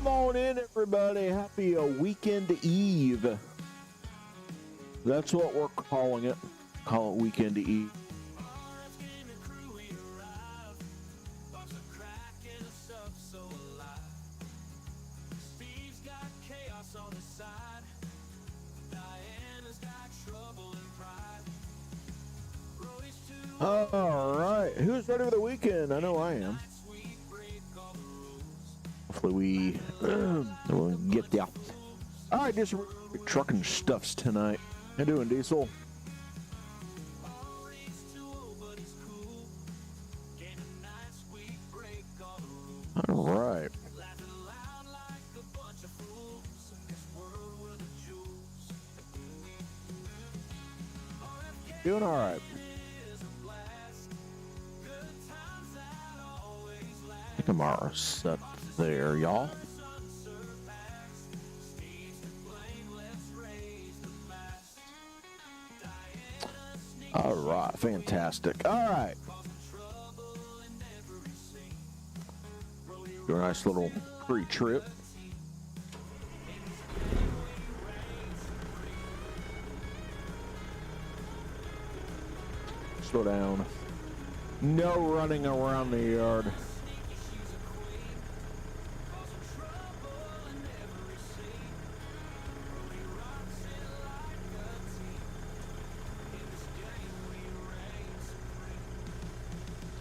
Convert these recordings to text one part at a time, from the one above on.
Come on in, everybody. Happy Weekend Eve. That's what we're calling it. Call it Weekend Eve. All right. Who's ready for the weekend? I know I am. Hopefully we'll get there. All right, just trucking stuffs tonight. How you doing, Diesel? All right. Doing all right. I think I'm all set there, y'all. All right, fantastic. All right. Do a nice little free trip. Slow down. No running around the yard.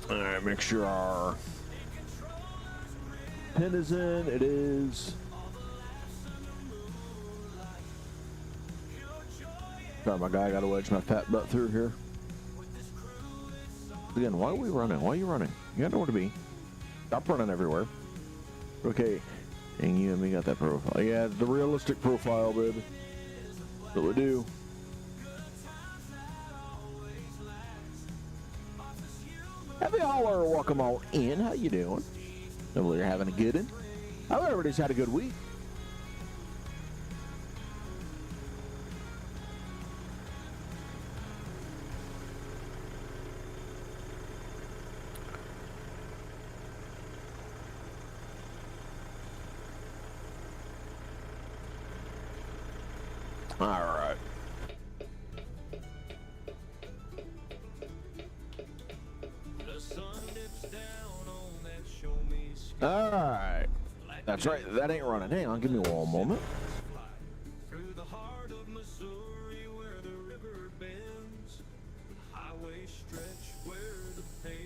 All right, make sure our pin is in. It is. Sorry, my guy, I gotta wedge my fat butt through here. Again, why are we running? Why are you running? You gotta know where to be. Stop running everywhere. Okay, and you and me got that profile. Yeah, the realistic profile, baby. That's what we do. Happy hour, welcome all in. How you doing? Hopefully you're having a good one. I hope everybody's had a good week. All right. All right. That's right. That ain't running. Hang on. Give me one moment.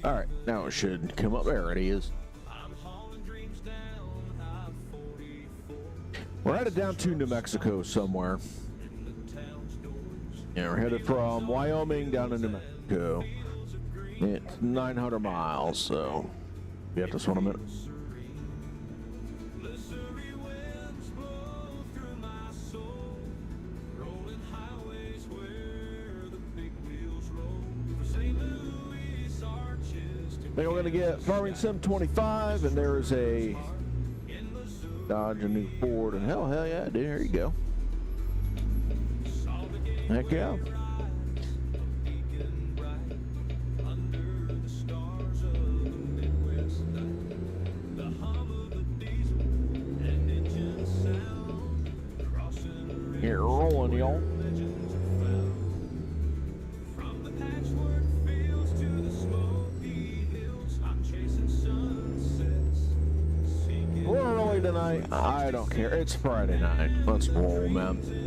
All right. Now it should come up. There it is. We're headed down to New Mexico somewhere. Yeah, we're headed from Wyoming down to New Mexico. It's 900 miles, so we have to swim a minute. Then we're going to get Farming Sim 25, and there's a Dodge, a new Ford, and hell yeah, there you go. Heck yeah. Here, rolling, y'all. We're early tonight. I don't care. It's Friday night. Let's roll, man.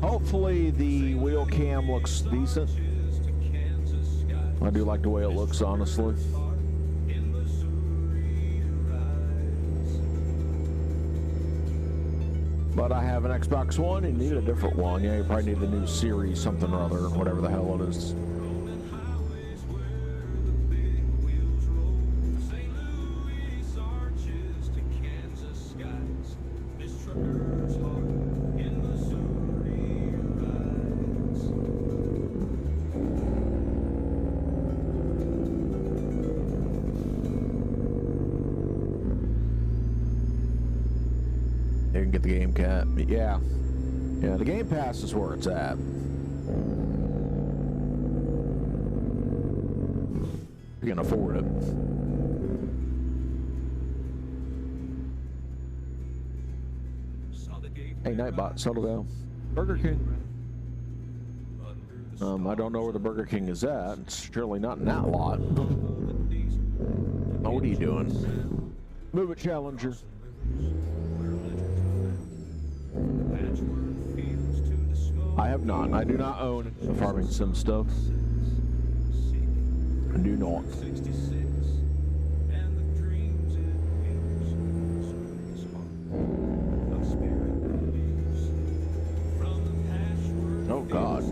Hopefully the wheel cam looks decent. I do like the way it looks, honestly. But I have an Xbox One and need a different one. Yeah, you probably need the new Series something or other, whatever the hell it is. can get the game cat. Yeah. Yeah, the Game Pass is where it's at. You can afford it. Hey, Nightbot, settle down. Burger King. I don't know where the Burger King is at. It's surely not in that lot. Oh, what are you doing? Move it, Challenger. I have not. I do not own the farming sim stuff. I do not. Oh God.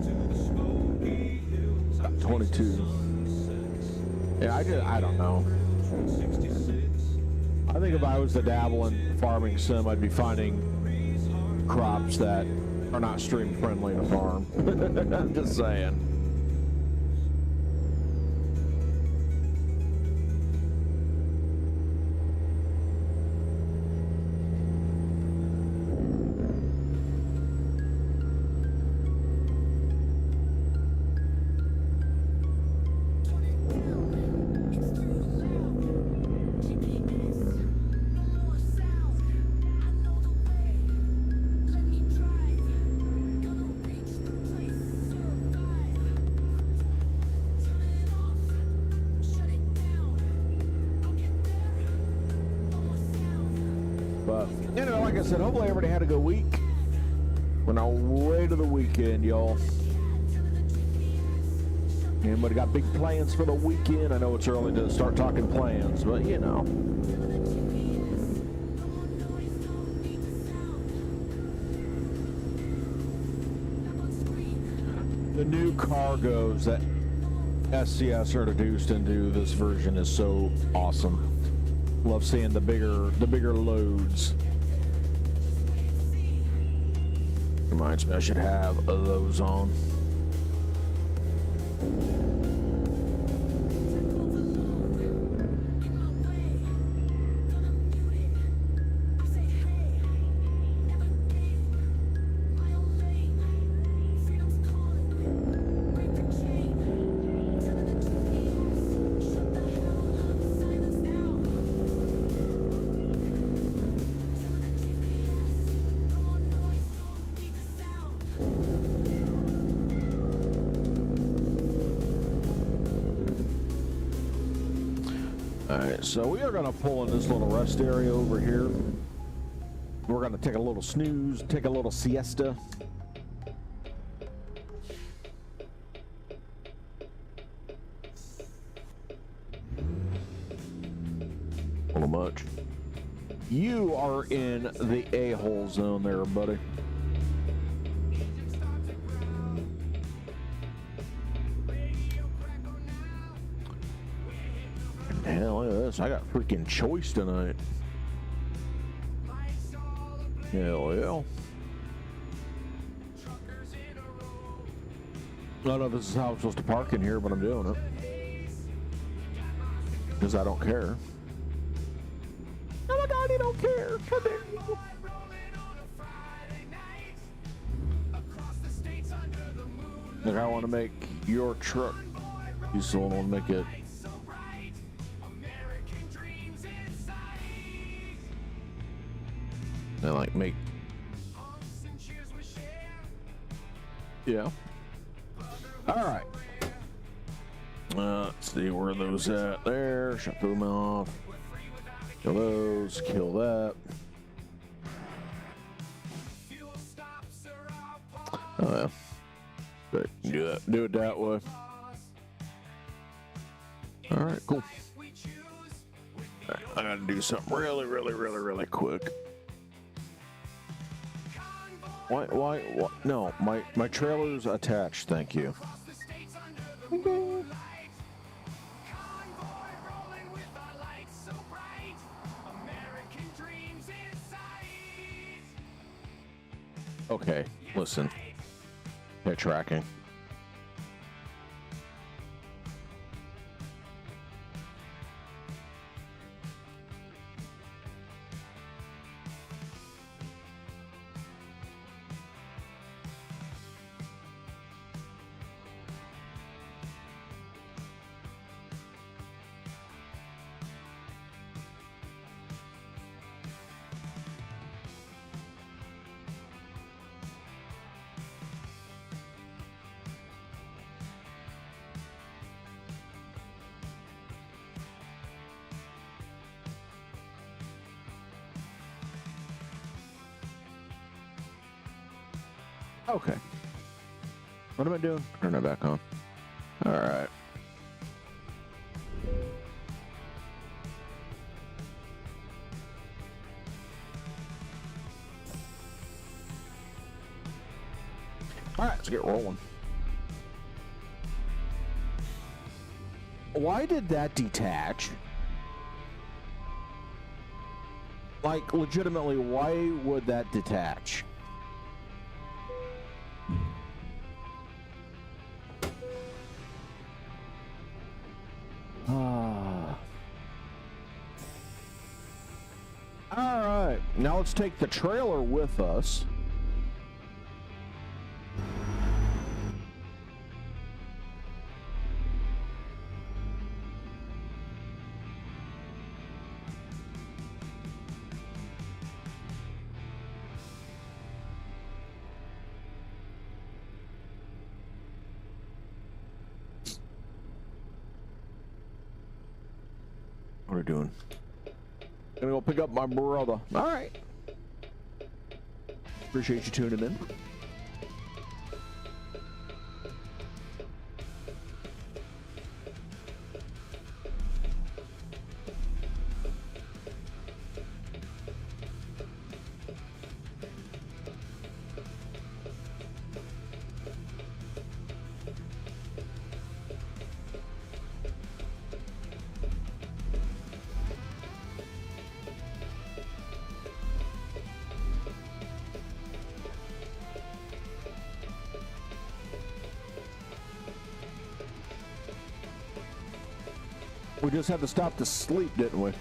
22. Yeah, I don't know. I think if I was to dabble in farming sim, I'd be finding crops that are not stream friendly to farm. I'm just saying. But, you know, like I said, hopefully everybody had a good week. We're now way to the weekend, y'all. Anybody got big plans for the weekend? I know it's early to start talking plans, but you know. The new cargos that SCS introduced into this version is so awesome. Love seeing the bigger loads. Reminds me I should have those on. Alright, so we are going to pull in this little rest area over here. We're going to take a little snooze, take a little siesta. A little much. You are in the a-hole zone there, buddy. Hell, look at this. I got freaking choice tonight. Hell yeah. I don't know if this is how I'm supposed to park in here, but I'm doing it. Because I don't care. Oh my God, you don't care. How dare you? Look, I want to make your truck useful. I want to make it. I like make. Yeah. All right. Let's see where those at. There. Shut them off. Kill those. Kill that. Oh yeah. But do it that way. All right. Cool. All right, I gotta do something really quick. Why? No, my trailer's attached, thank you. Okay, listen. They're tracking. Okay. What am I doing? Turn that back on. All right. All right, let's get rolling. Why did that detach? Like, legitimately, why would that detach? Alright, now let's take the trailer with us. What are we doing? Gonna go pick up my brother. All right. Appreciate you tuning in. We just had to stop to sleep, didn't we?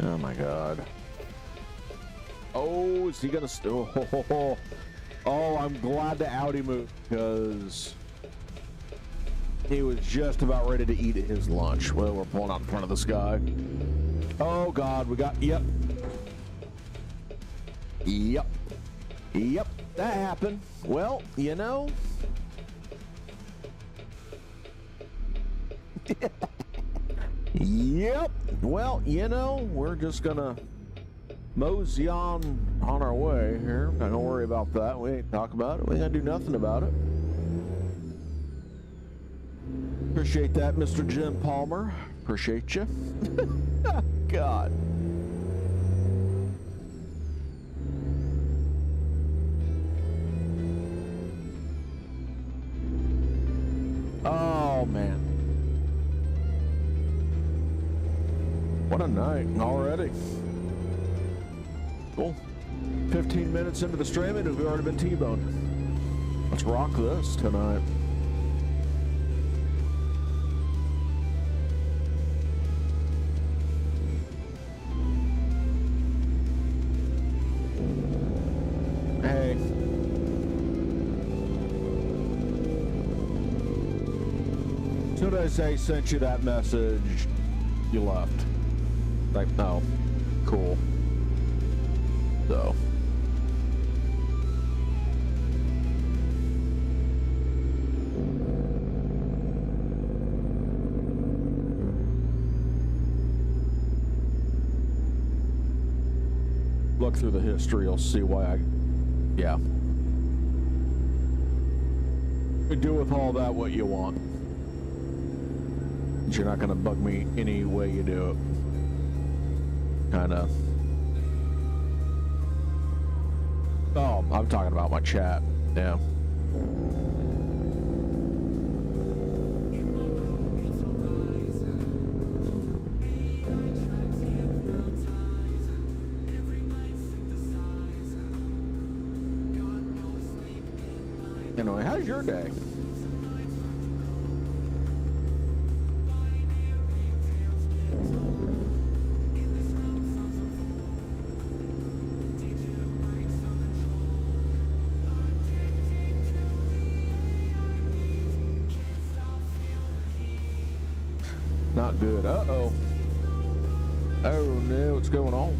Oh my God. Oh, is he gonna oh, I'm glad the Audi moved, because he was just about ready to eat his lunch. Well, we're pulling out in front of this guy. Oh God, we got, yep. Yep. Yep, that happened. Well, you know. Yep. Well, you know, we're just gonna mosey on our way here. Don't worry about that. We ain't talk about it. We ain't gonna do nothing about it. Appreciate that, Mr. Jim Palmer. Appreciate you. God. Oh man. What a night already. Cool. 15 minutes into the streaming and we've already been T-boned. Let's rock this tonight. Hey. As soon as I sent you that message, you left. Like, no. Cool. So. Look through the history, you'll see why yeah. You do with all that what you want. You're not gonna bug me any way you do it. Kinda. Oh, I'm talking about my chat. Yeah. Anyway, how's your day? Not good. Uh-oh. Oh no, what's going on?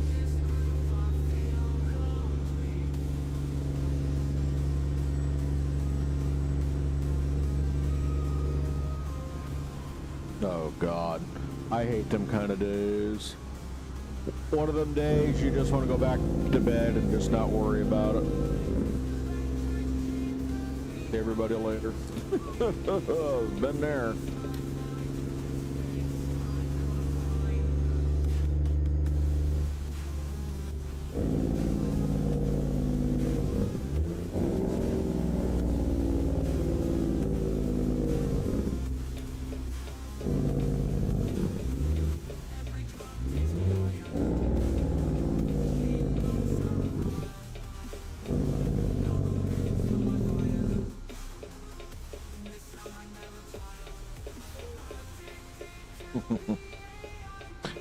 Oh God, I hate them kind of days. One of them days you just want to go back to bed and just not worry about it. See everybody later. Been there.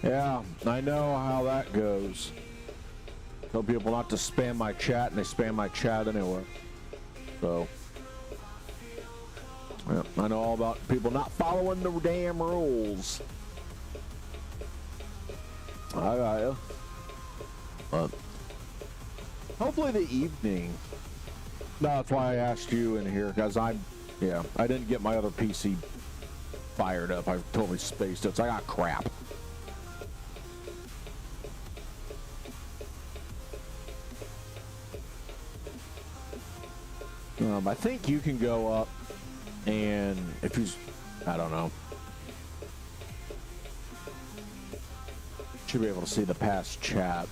Yeah, I know how that goes. Tell people not to spam my chat, and they spam my chat anyway. So, yeah, I know all about people not following the damn rules. I got you. But hopefully the evening. No, that's why I asked you in here, because I didn't get my other PC fired up. I totally spaced it, so I got crap. I think you can go up and if you, I don't know. Should be able to see the past chat.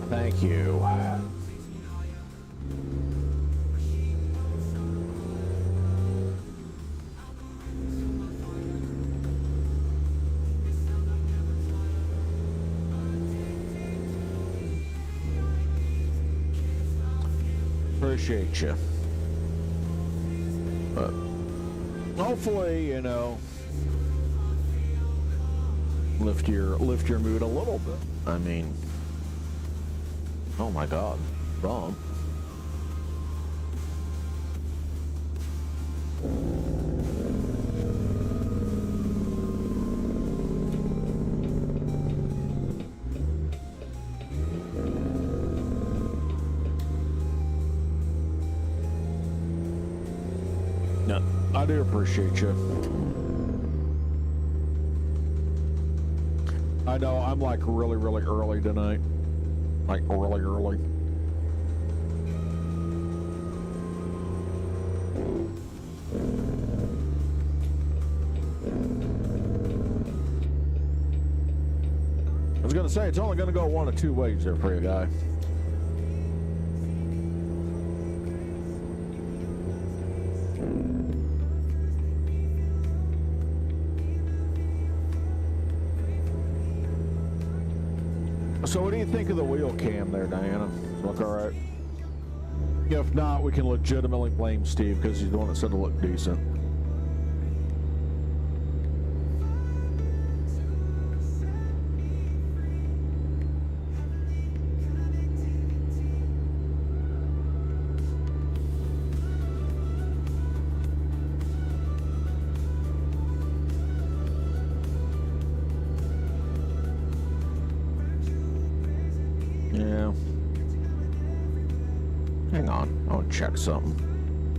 Thank you. Appreciate you. But hopefully, you know, lift your mood a little bit. I mean, oh my God, bomb. No, I do appreciate you. I know I'm like really early tonight. Like really early. I was gonna say it's only gonna go one of two ways there for you, guy. So what do you think of the wheel cam there, Diana? Look all right? If not, we can legitimately blame Steve because he's the one that said it looked decent. Hang on, I'll check something.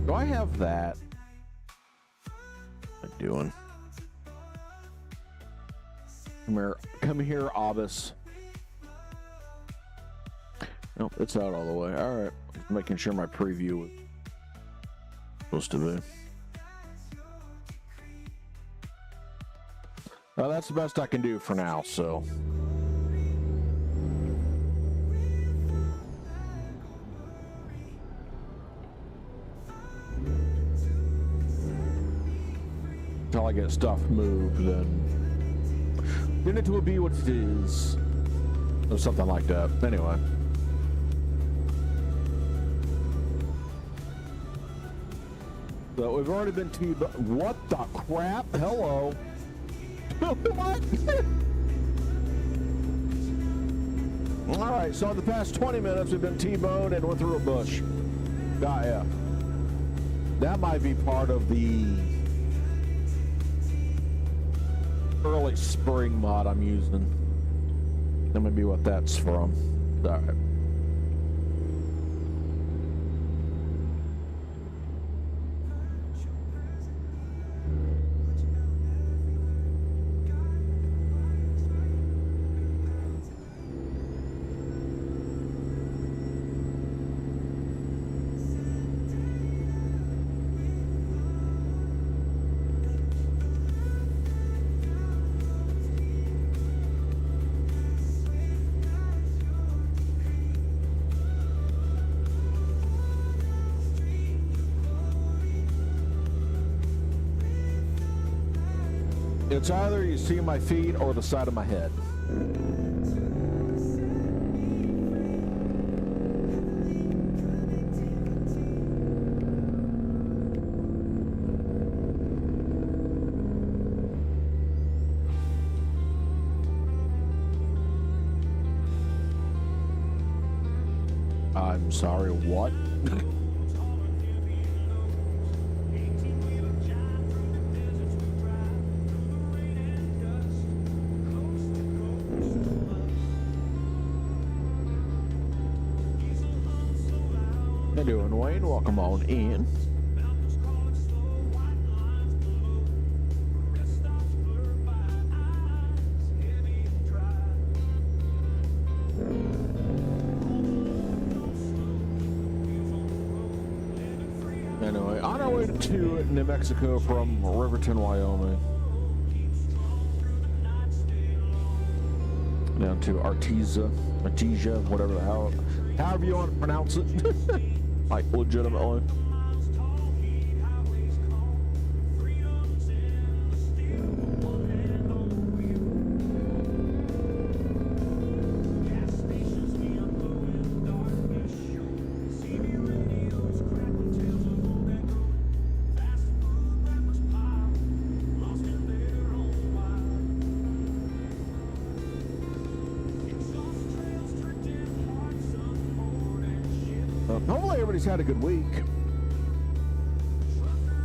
Do I have that? What am I doing? Come here, Abbas. Nope, it's out all the way. All right, just making sure my preview was supposed to be. Well, that's the best I can do for now, so. Until I get stuff moved, then it will be what it is, or something like that. Anyway, so we've already been to what the crap? Hello. What? All right. So in the past 20 minutes, we've been T-boned and went through a bush. Yeah. That might be part of the early spring mod I'm using. That might be what that's from. All right. It's either you see my feet or the side of my head. I'm sorry, what? How you doing, Wayne? Welcome on in. Anyway, on our way to New Mexico from Riverton, Wyoming. Down to Artesia, whatever the hell, however you want to pronounce it. Like, legitimately. Hopefully everybody's had a good week.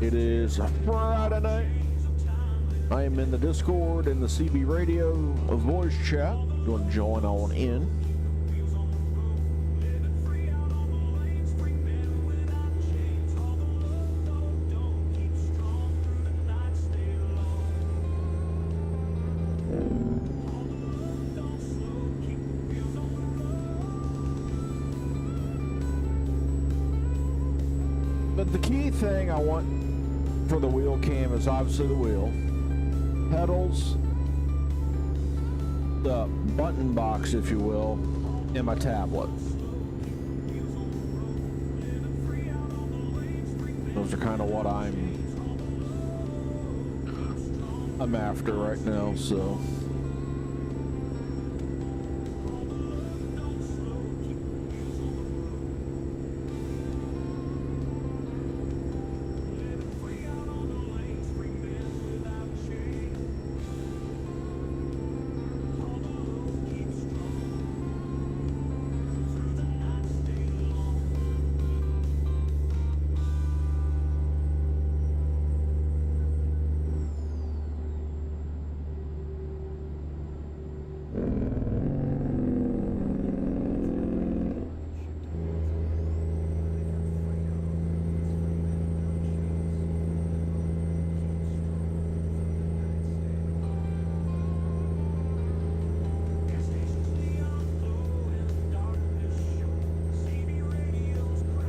It is Friday night. I am in the Discord in the CB Radio voice chat. You want to join on in? But the key thing I want for the wheel cam is obviously the wheel, pedals, the button box, if you will, and my tablet. Those are kind of what I'm after right now, so.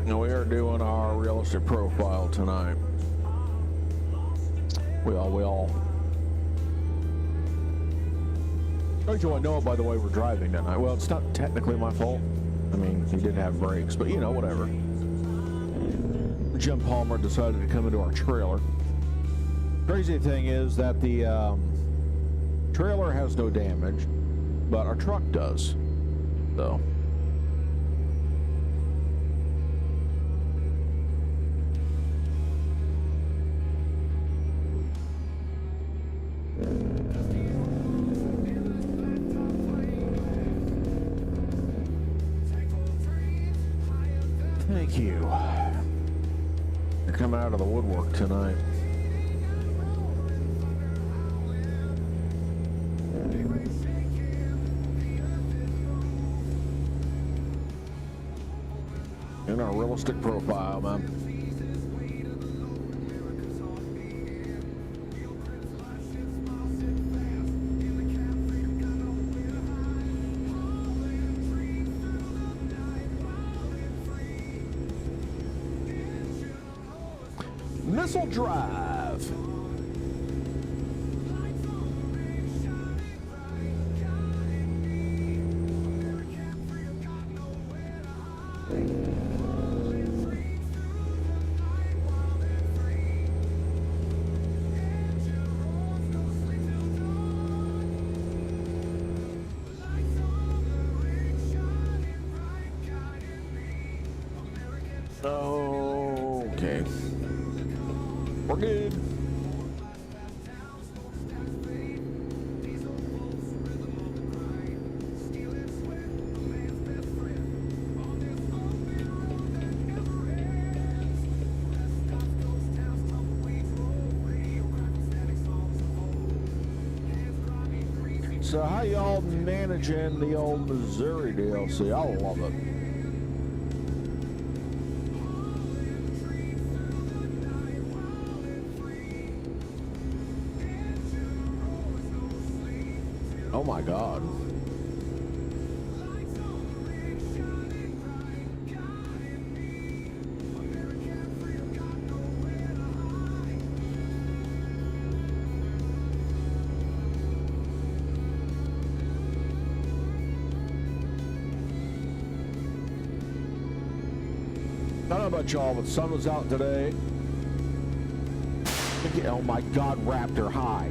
We are doing our realistic profile tonight. We all. Don't you want to know, by the way, we're driving tonight? Well, it's not technically my fault. I mean, he did have brakes, but you know, whatever. Jim Palmer decided to come into our trailer. Crazy thing is that the trailer has no damage, but our truck does, though. Thank you. You're coming out of the woodwork tonight. In our realistic profile, man. Missile Drive. Okay. We're good. So how y'all managing the old Missouri DLC? I love it. Oh my God. I don't know about y'all, but the sun was out today. Oh my God, Raptor, hi.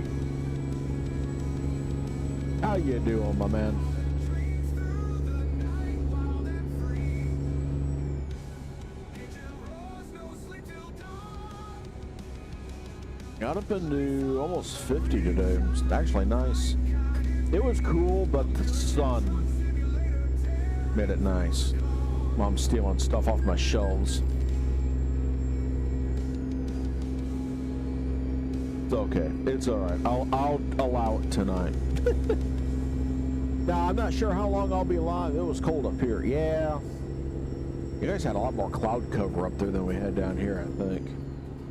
How you doing, my man? Got up into almost 50 today. It's actually nice. It was cool, but the sun made it nice. Mom's stealing stuff off my shelves. It's okay. It's all right. I'll allow it tonight. Now, I'm not sure how long I'll be live. It was cold up here. Yeah. You guys had a lot more cloud cover up there than we had down here, I think.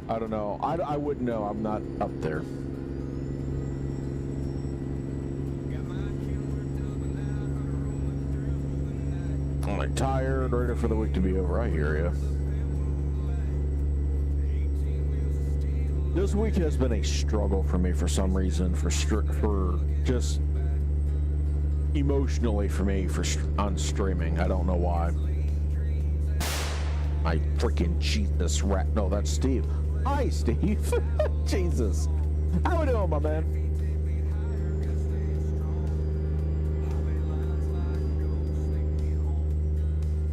I don't know. I wouldn't know. I'm not up there. I'm like tired, ready for the week to be over. I hear you. This week has been a struggle for me for some reason, for just emotionally for me on streaming. I don't know why. I freaking Jesus rat. No, that's Steve. Hi, Steve. Jesus. How we doing, my man?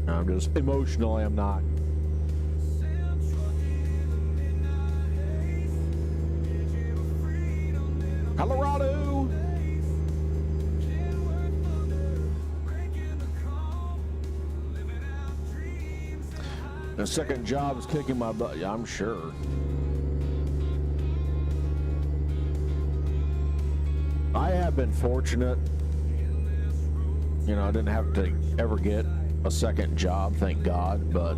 I'm just emotionally, I'm not. Colorado. The second job is kicking my butt. Yeah, I'm sure. I have been fortunate. You know, I didn't have to ever get a second job, thank God, but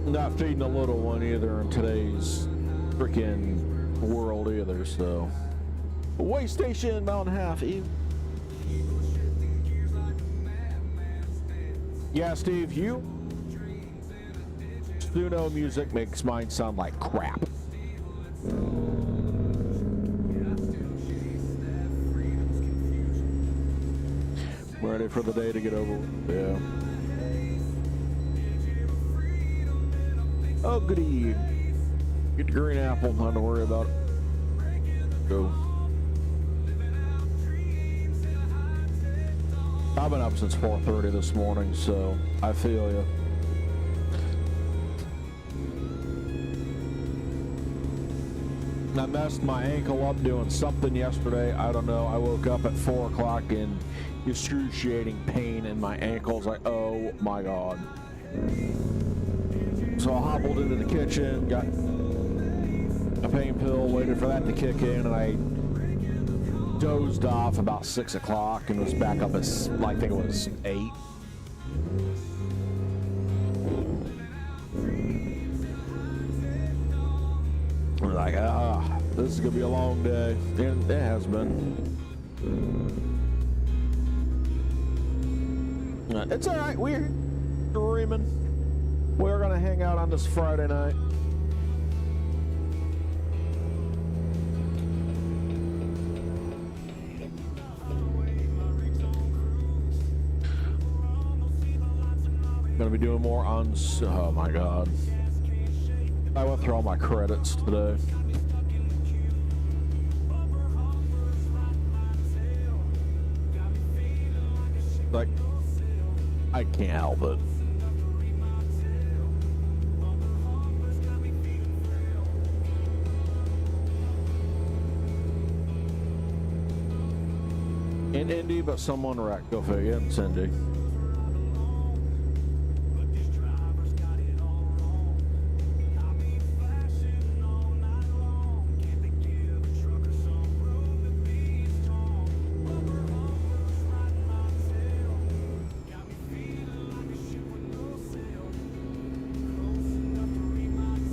not feeding a little one either in today's freaking world either, so. Way station, mile and a half. Yeah, Steve, you Suno music makes mine sound like crap. Ready for the day to get over with. Yeah. Oh, goody. Get the green apple. Not to worry about it. Go. I've been up since 4:30 this morning, so I feel you. I messed my ankle up doing something yesterday. I don't know. I woke up at 4 o'clock in excruciating pain in my ankles. Like, oh my God. So I hobbled into the kitchen, got a pain pill, waited for that to kick in, and I dozed off about 6 o'clock and was back up at, I think it was 8. Like, this is gonna be a long day. And it has been. It's all right. We're dreaming. We're gonna hang out on this Friday night. Gonna be doing more on. Oh my God. I went through all my credits today. Like, I can't help it. In Indy, but someone wrecked. Go figure. It's Indy.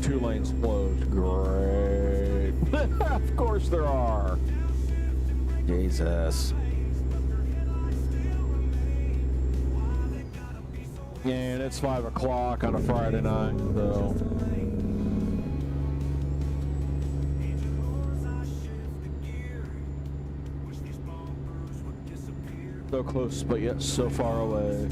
Two lanes closed. Great. Of course there are. Jesus. And it's 5 o'clock on a Friday night, so close, but yet so far away.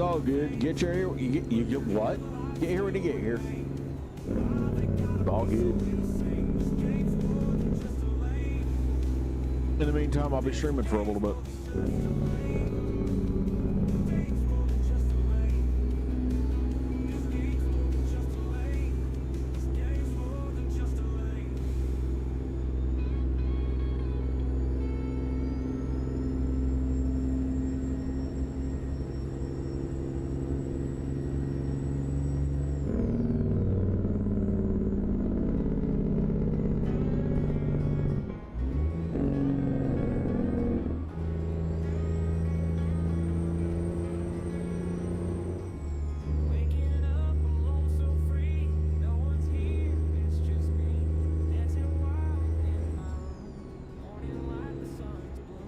All good. Get your here. You get what? Get here when you get here. All good. In the meantime, I'll be streaming for a little bit.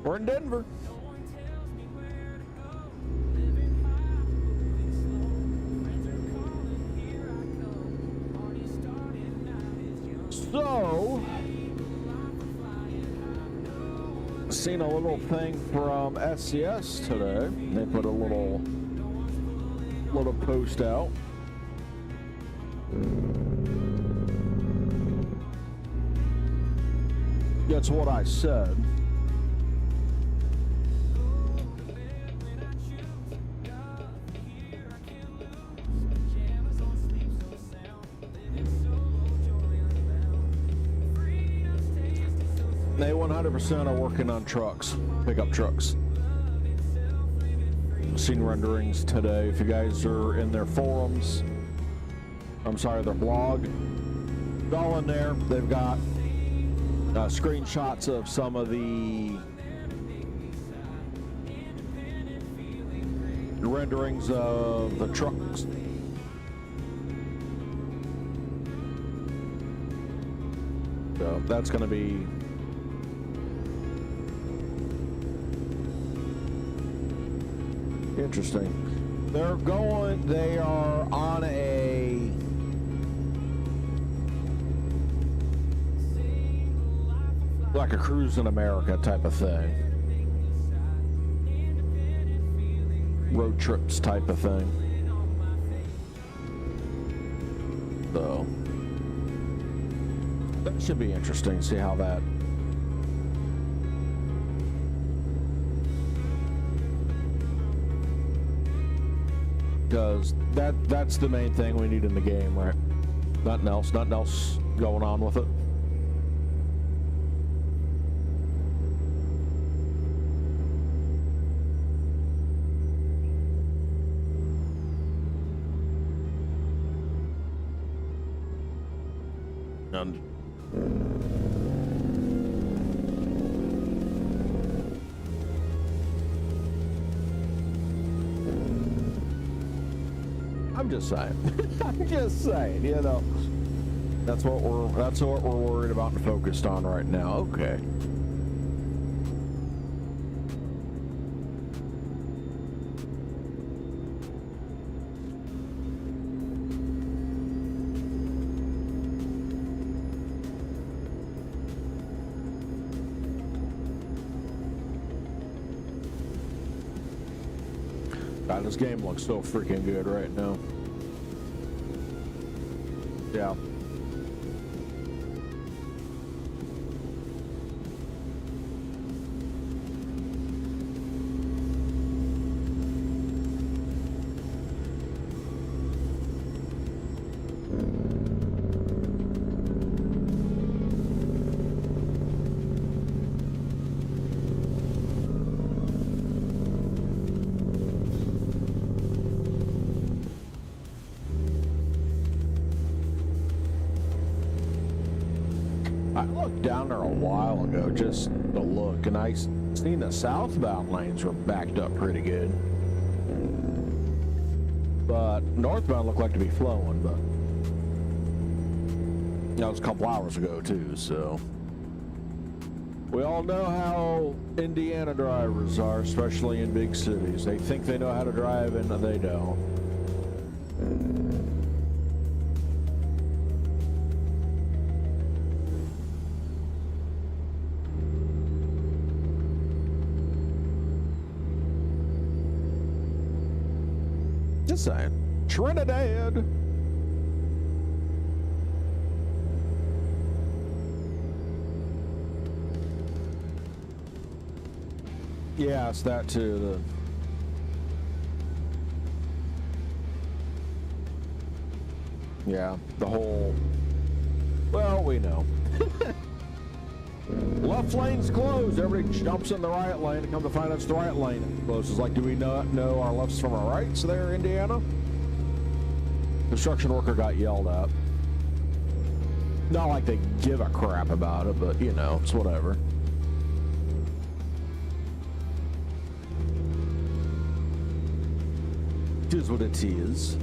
We're in Denver. So, seen a little thing from SCS today. They put a little post out. That's what I said. They 100% are working on trucks, pickup trucks. Seen renderings today. If you guys are in their forums, I'm sorry, their blog, it's all in there. They've got screenshots of some of the renderings of the trucks. So that's going to be interesting. They are on a like a cruise in America type of thing. Road trips type of thing. So that should be interesting to see how that because that's the main thing we need in the game, right? Nothing else going on with it. And I'm just saying. I'm just saying, you know. That's what we're worried about and focused on right now. Okay. God, this game looks so freaking good right now. Yeah. I looked down there a while ago just to look, and I seen the southbound lanes were backed up pretty good. But northbound looked like to be flowing, but that was a couple hours ago too, so. We all know how Indiana drivers are, especially in big cities. They think they know how to drive and they don't. Just saying. Trinidad. Yeah, it's that too. The whole. Well, we know. Left lane's closed. Everybody jumps in the right lane and come to find out it's the right lane. Close. It's like, do we not know our lefts from our rights there, Indiana? Construction worker got yelled at. Not like they give a crap about it, but you know, it's whatever. It is what it is.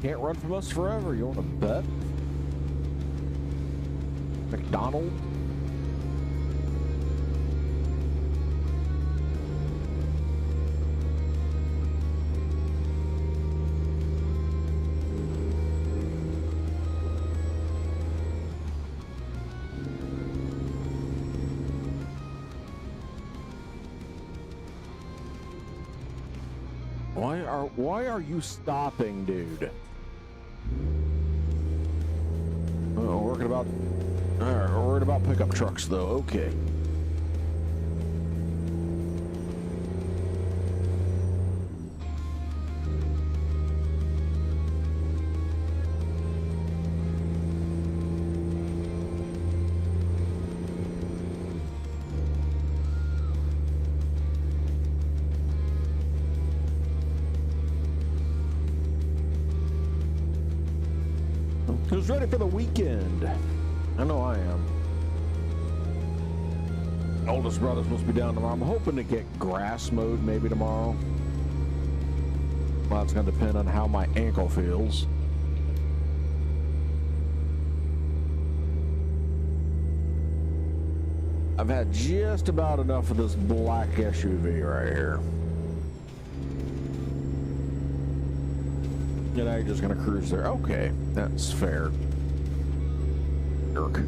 Can't run from us forever. You want to bet? McDonald? Why are you stopping, dude? Oh, we're worried about pickup trucks, though. Okay. Who's ready for the weekend? I know I am. Oldest brother's supposed to be down tomorrow. I'm hoping to get grass mowed maybe tomorrow. Well, it's going to depend on how my ankle feels. I've had just about enough of this black SUV right here. You know, you're just gonna cruise there. Okay, that's fair. Jerk.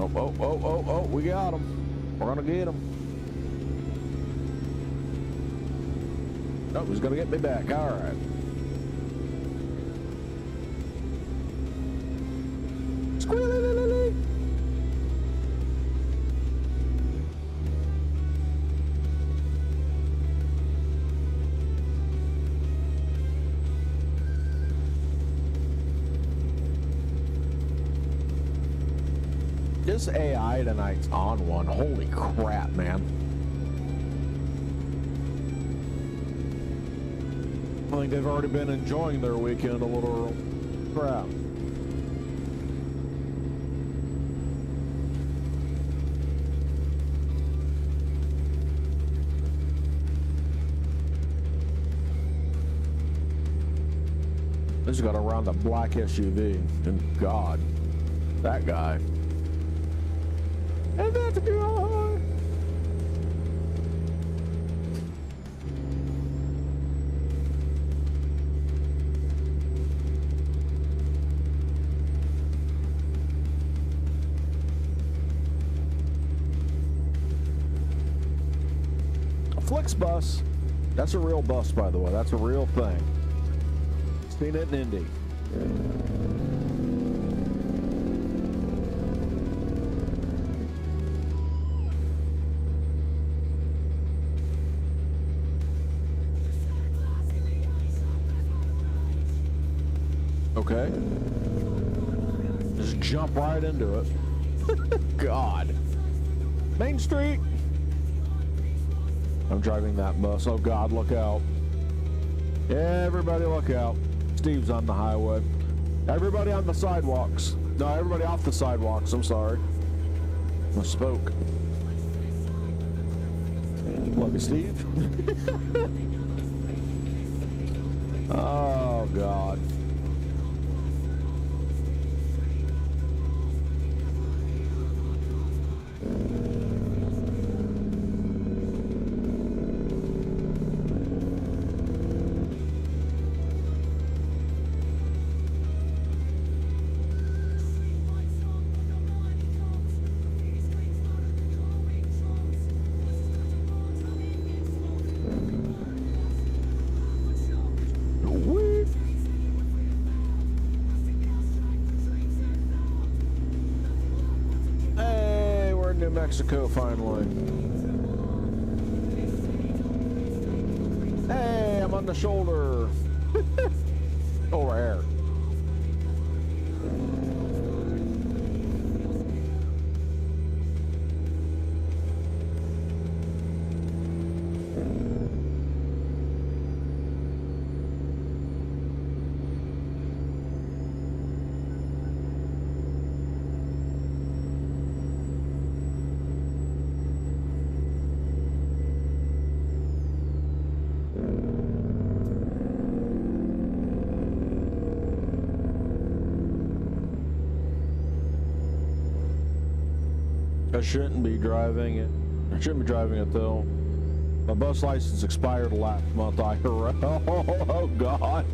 Oh, we got him. We're gonna get him. Nope, he's gonna get me back. All right. Squealy. This AI tonight's on one. Holy crap, man. think they've already been enjoying their weekend a little early. Crap. I just got around the black SUV, and God, that guy. And that's a guy. A Flixbus. That's a real bus, by the way. That's a real thing. Seen it in Indy. Okay. Just jump right into it. God. Main Street. I'm driving that bus. Oh God, look out. Everybody look out. Steve's on the highway. Everybody on the sidewalks. No, everybody off the sidewalks. I'm sorry. Misspoke. Love you, Steve. Oh, God. Mexico finally. Hey, I'm on the shoulder. Over here. I shouldn't be driving it. I shouldn't be driving it though. My bus license expired last month. Oh God.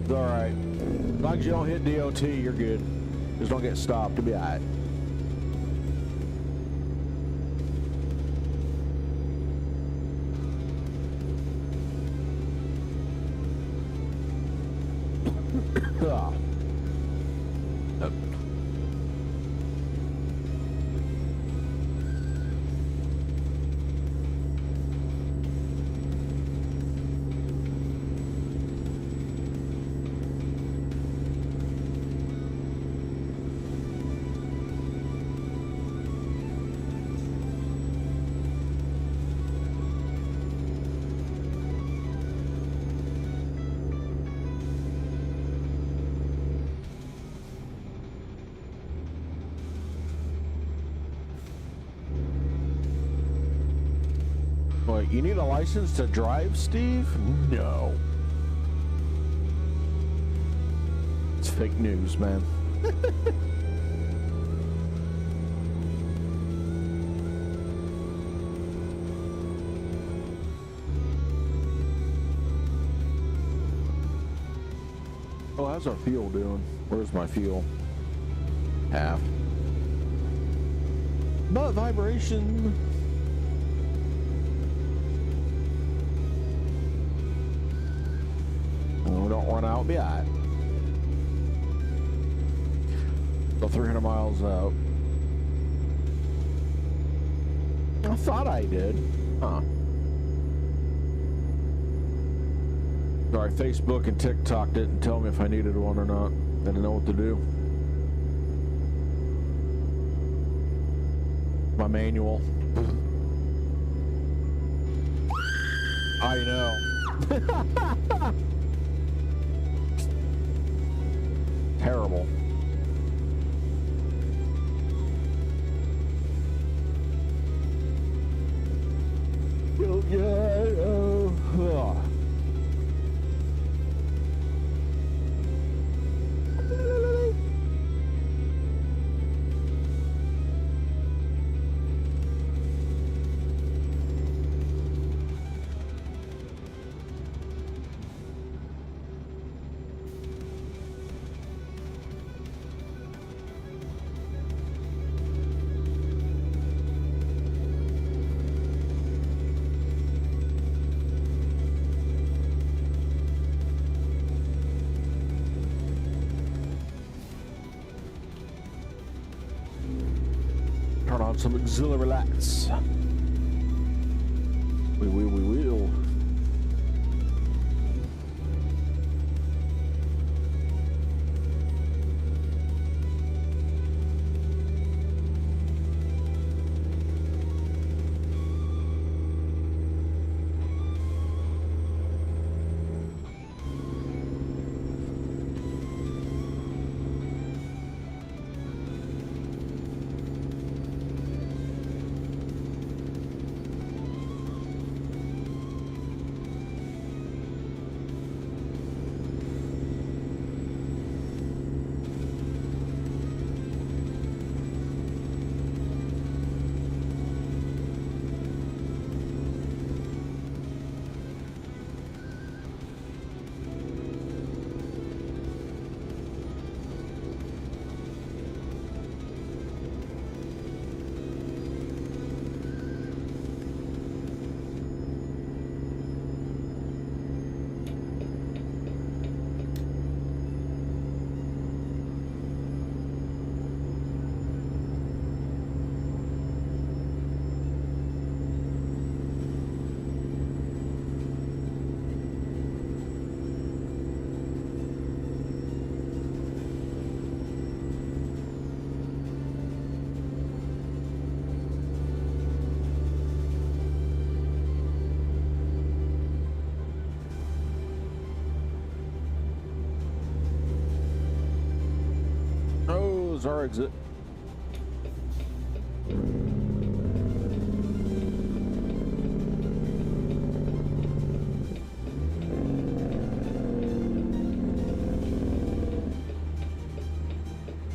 It's all right. As long as you don't hit DOT, you're good. Just don't get stopped. You'll be all right. You need a license to drive, Steve? No. It's fake news, man. Oh, how's our fuel doing? Where's my fuel? Half. But vibration. Don't run out, be alright. So 300 miles out. I thought I did. Huh. Sorry, Facebook and TikTok didn't tell me if I needed one or not. I didn't know what to do. My manual. I know. Terrible. Turn on some auxiliary lights. We will. Is our exit.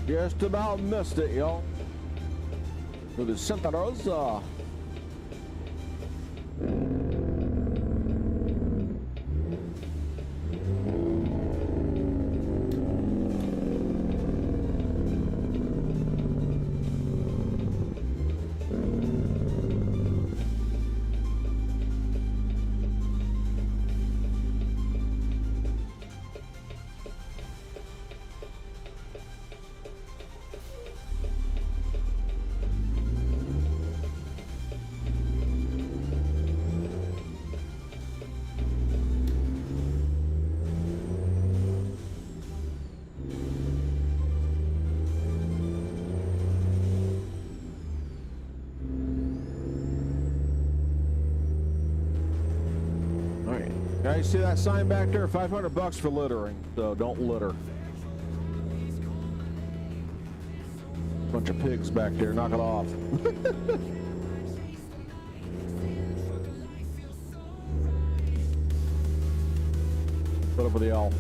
Just about missed it, y'all. To the Santa Rosa. Guys, see that sign back there? $500 for littering, so don't litter. Bunch of pigs back there, knock it off. Put up with y'all.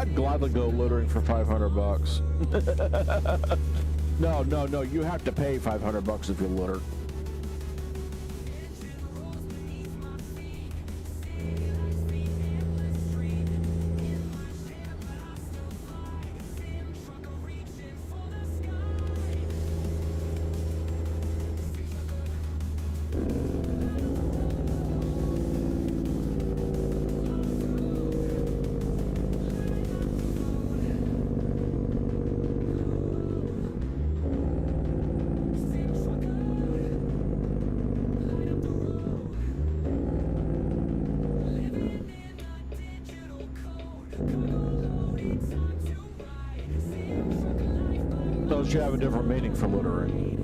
I'd gladly go littering for $500. No. You have to pay $500 if you litter. Those you have a different meaning for littering.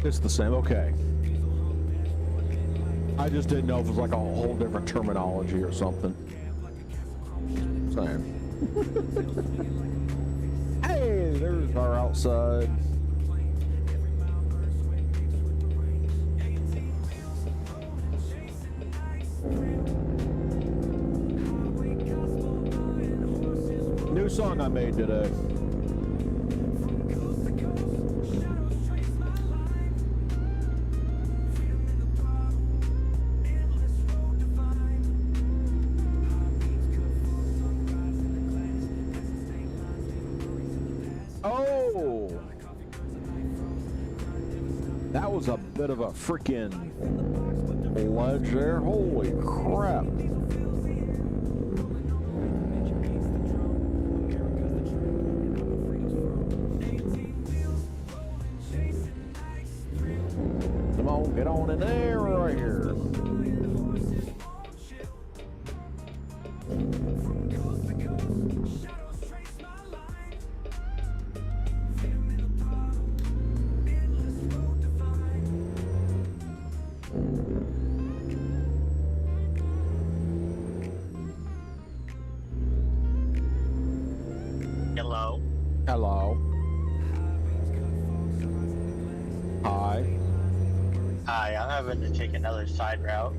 It's the same, okay. I just didn't know if it was like a whole different terminology or something. Same. Hey, there's our outside. New song I made today. That was a bit of a freaking ledge there. Holy crap. Come on, get on in there right here. Hello. Hi. Hi, I'm having to take another side route.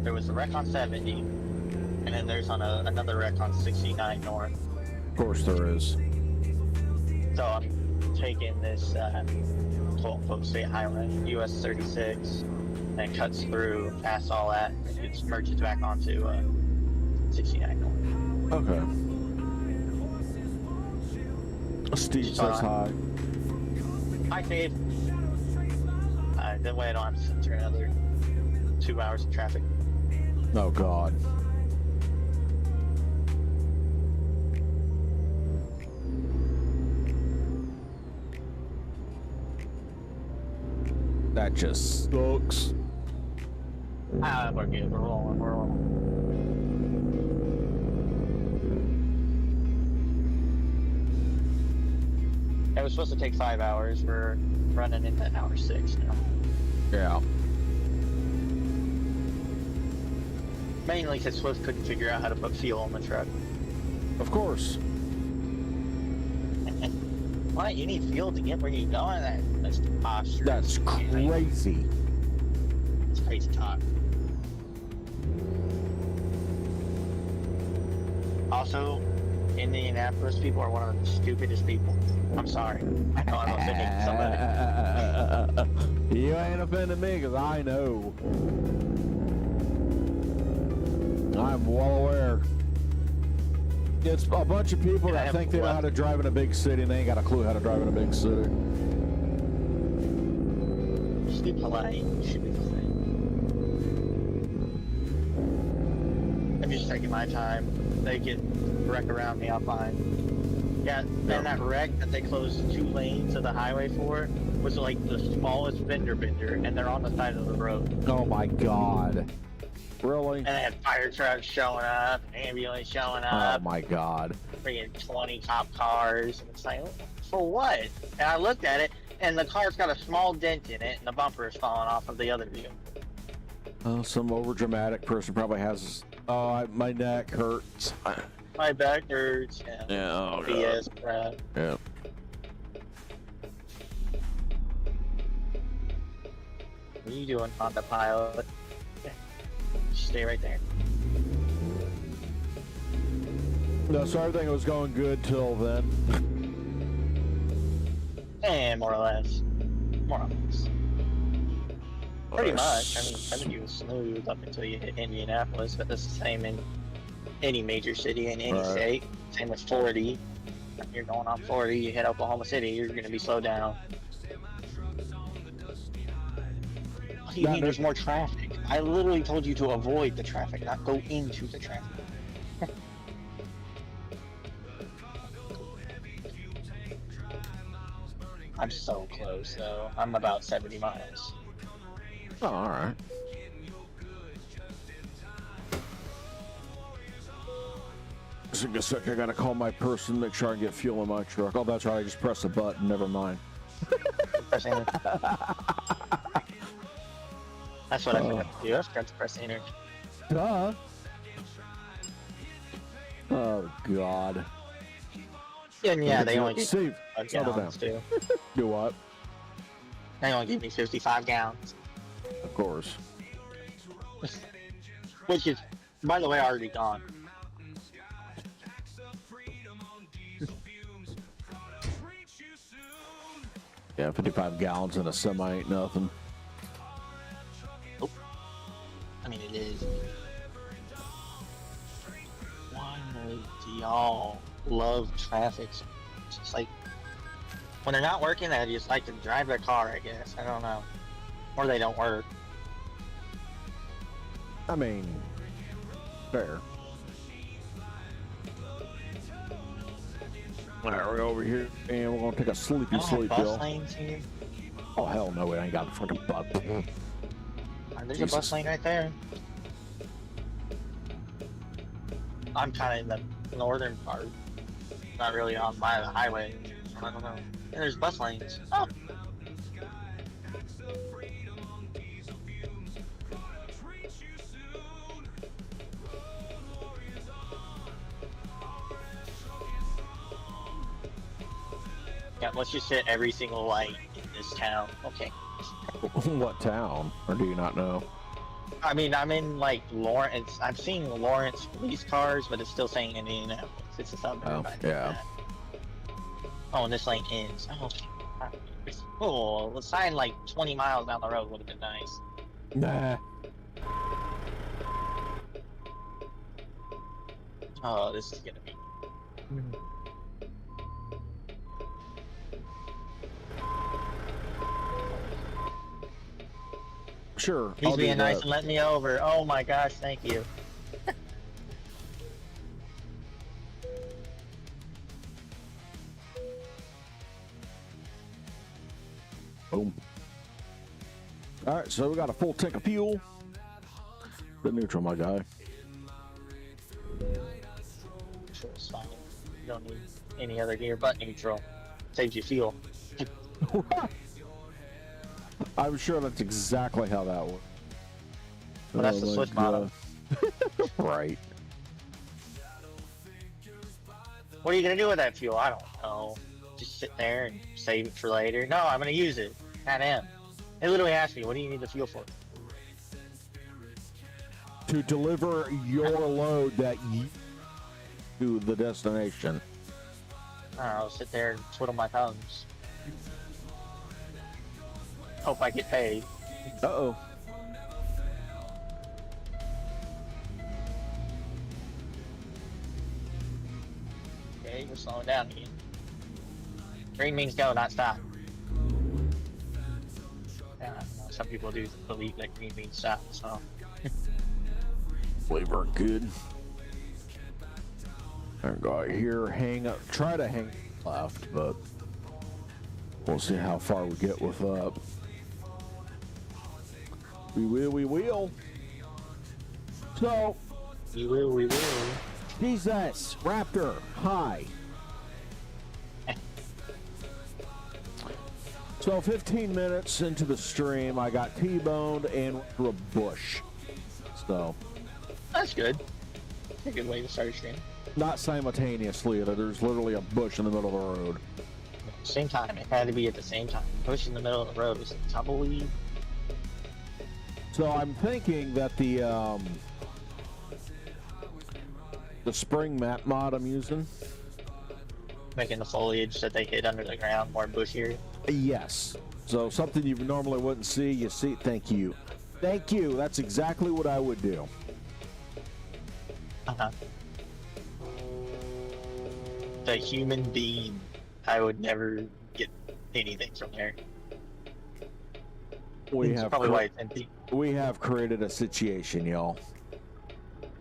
There was a wreck on 70, and then there's another wreck on 69 North. Of course there is. So I'm taking this quote-unquote state highway, US 36, and it cuts through past all that, and it merges back onto 69 North. Okay. Steve says hi. Hi, Steve. That way I don't have to sit through another 2 hours of traffic. Oh, God. That just sucks. We're good. We're rolling. It was supposed to take 5 hours. We're running into hour 6 now. Yeah. Mainly because Swift couldn't figure out how to put fuel in the truck. Of course. Why? You need fuel to get where you're going? That's preposterous. That's crazy. It's crazy talk. Also, Indianapolis people are one of the stupidest people. I'm sorry. I know I'm offending somebody. You ain't offending me because I know. I'm well aware. It's a bunch of people that think they know how to drive in a big city and they ain't got a clue how to drive in a big city. Just be polite. You should be polite. I'm just taking my time. They get wreck around me, I'll find. Yeah, and that wreck that they closed 2 lanes of the highway for was like the smallest fender bender, and they're on the side of the road. Oh my God. Really? And they had fire trucks showing up, ambulance showing up. Oh my God. Bringing 20 cop cars, and it's like, for what? And I looked at it, and the car's got a small dent in it, and the bumper is falling off of the other vehicle. Some overdramatic person probably has. Oh, my neck hurts. My back hurts. Yeah. Oh, BS crap. Yeah. What are you doing on the pilot? Okay. Stay right there. No, so everything was going good till then. And more or less. More or less. Pretty much. I mean, 70 was smooth up until you hit Indianapolis, but that's the same in any major city in any state. Same with 40. If you're going on 40, you hit Oklahoma City, you're going to be slowed down. What do you mean there's more traffic? I literally told you to avoid the traffic, not go into the traffic. I'm so close, though. I'm about 70 miles. Oh, alright. Just a sec, I gotta call my person, make sure I can get fuel in my truck. Oh, that's right, I just pressed a button, never mind. Press enter. That's what I forgot to do. I forgot to press enter. Duh. Oh, God. And yeah, they only Save. gallons too. Do what? They only give me 55 gallons. Of course. Which is, by the way, already gone. Yeah, 55 gallons in a semi ain't nothing. Oh. I mean, it is. Why do y'all love traffic? It's just like, when they're not working, they just like to drive their car, I guess. I don't know. Or they don't work. I mean, fair. Alright, we're over here, and we're gonna take a sleepy sleep pill. Bus lanes here? Oh, hell no, it ain't got a fucking bus. There's a bus lane right there. I'm kind of in the northern part. Not really on my highway. I don't know. And there's bus lanes. Oh. Yeah, let's just hit every single light in this town. Okay. What town? Or do you not know? I mean, I'm in like Lawrence. I'm seeing Lawrence police cars, but it's still saying Indianapolis. It's a suburb. Yeah. Oh, and this lane ends. Oh, cool. The sign like 20 miles down the road would have been nice. Nah. Oh, this is gonna be. Sure. He's being nice and letting me over. Oh my gosh, thank you. Boom. Alright, so we got a full tank of fuel. The neutral, my guy. Neutral's fine. You don't need any other gear but neutral. Saves you fuel. I'm sure that's exactly how that works. Well, that's the switch model. Right. What are you gonna do with that fuel? I don't know. Just sit there and save it for later. No, I'm gonna use it. I am. They literally asked me, what do you need the fuel for? To deliver your load that you to the destination. I don't know, sit there and twiddle my thumbs. Hope I get paid. Uh-oh. Okay, we're slowing down again. Green means go, not stop. Yeah, I don't know, some people do believe that green means stop, so. Believe we're good. There we go here, hang up, try to hang left, but we'll see how far we get with up. We will. So. We will. Jesus, Raptor, hi. So 15 minutes into the stream, I got T-boned and went through a bush. So That's good. A good way to start a stream. not simultaneously. There's literally a bush in the middle of the road. Same time. It had to be at the same time. Push in the middle of the road was a tumbleweed. So I'm thinking that the spring map mod I'm using. Making the foliage that they hid under the ground more bushier. Yes. So something you normally wouldn't see, you see. Thank you. Thank you. That's exactly what I would do. Uh-huh. The human being. I would never get anything from there. That's probably why it's empty. We have created a situation, y'all.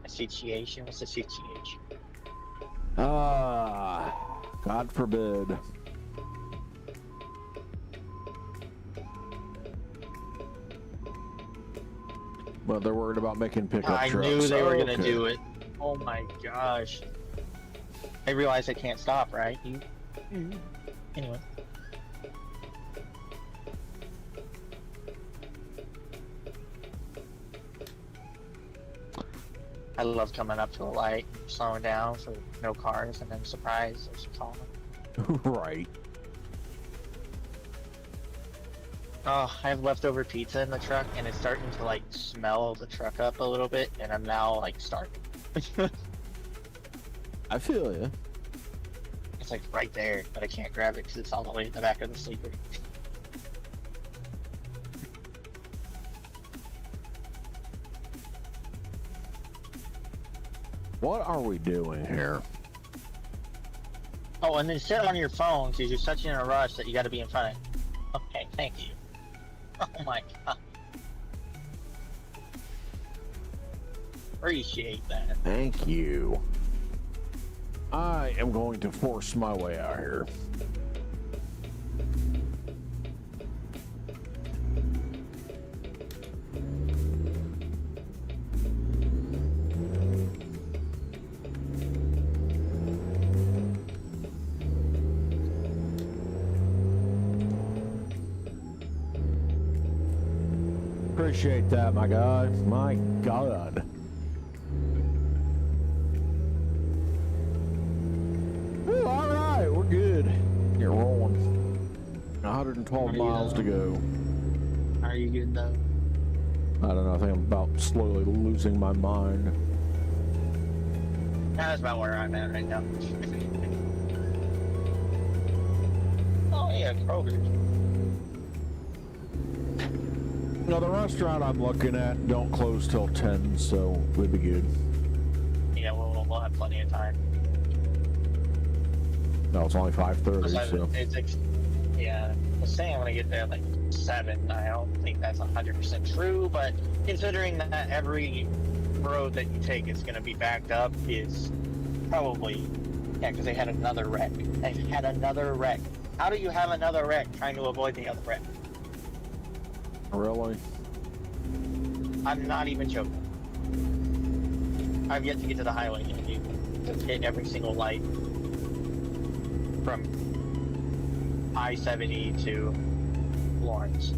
A situation? What's a situation? God forbid. Well, they're worried about making pickup trucks. I knew they were gonna do it. Oh my gosh. I realize I can't stop, right? Anyway. I love coming up to a light, slowing down for no cars, and then surprise, there's a car. Right. Oh, I have leftover pizza in the truck, and it's starting to like smell the truck up a little bit, and I'm now like starving. I feel you. It's like right there, but I can't grab it because it's all the way in the back of the sleeper. What are we doing here? Oh, and then sit on your phone because you're such in a rush that you got to be in front of it. Okay, thank you. Oh my god. Appreciate that. Thank you. I am going to force my way out here. Appreciate that, my guy. My God. Well, all right, we're good. Get rolling. 112 miles to go. Are you good though? I don't know. I think I'm about slowly losing my mind. That's about where I'm at right now. Oh yeah, Kroger. Now, the restaurant I'm looking at don't close till 10, so we'll be good. Yeah, we'll have plenty of time. No, it's only 5:30, so. It's yeah, I was saying I'm gonna get there at like 7. I don't think that's 100% true, but considering that every road that you take is gonna be backed up, is probably, yeah, because they had another wreck. They had another wreck. How do you have another wreck trying to avoid the other wreck? Really? I'm not even joking. I've yet to get to the highway to hit every single light from I-70 to Lawrence.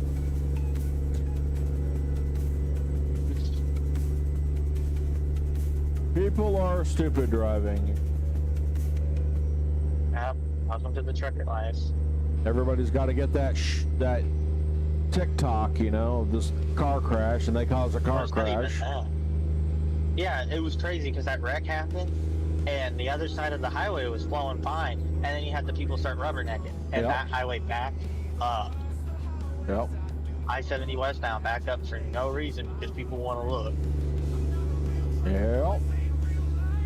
People are stupid driving. Yeah, welcome to the trucker lives. Everybody's got to get that that TikTok, you know, this car crash, and they cause a car crash. Yeah, it was crazy because that wreck happened, and the other side of the highway was flowing fine, and then you had the people start rubbernecking, and that highway backed up. Yep. I-70 westbound backed up for no reason because people want to look. Yep.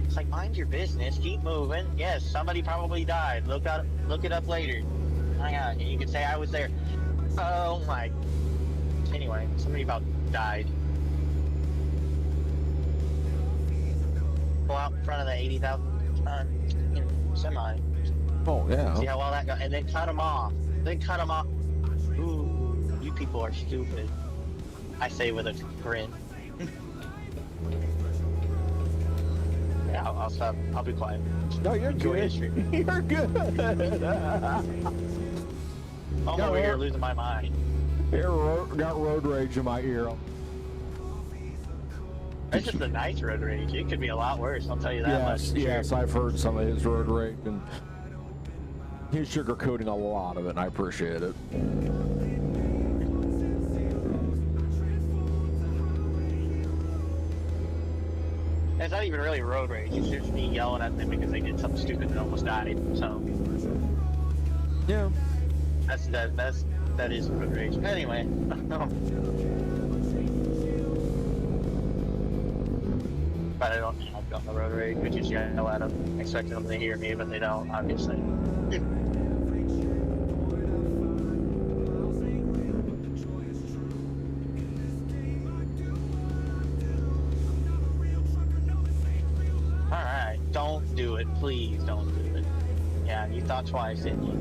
It's like, mind your business, keep moving. Yes, somebody probably died. Look it up later. Hang on, and you can say I was there. Oh my. Anyway, somebody about died. Go out in front of the 80,000 ton semi. Oh, yeah. See how well that got, and then cut them off. Ooh, you people are stupid. I say with a grin. Yeah, I'll stop. I'll be quiet. No, you're Enjoy good. history. You're good. I'm over here losing my mind. Got road rage in my ear. It's just a nice road rage. It could be a lot worse, I'll tell you that much. Yes, I've heard some of his road rage, and he's sugarcoating a lot of it, and I appreciate it. It's not even really road rage. It's just me yelling at them because they did something stupid and almost died. So yeah, that is road rage. Anyway, but I don't have on the road rage, which is yell at them, expecting them to hear me, but they don't, obviously. Alright, don't do it. Please don't do it. Yeah, you thought twice, didn't you?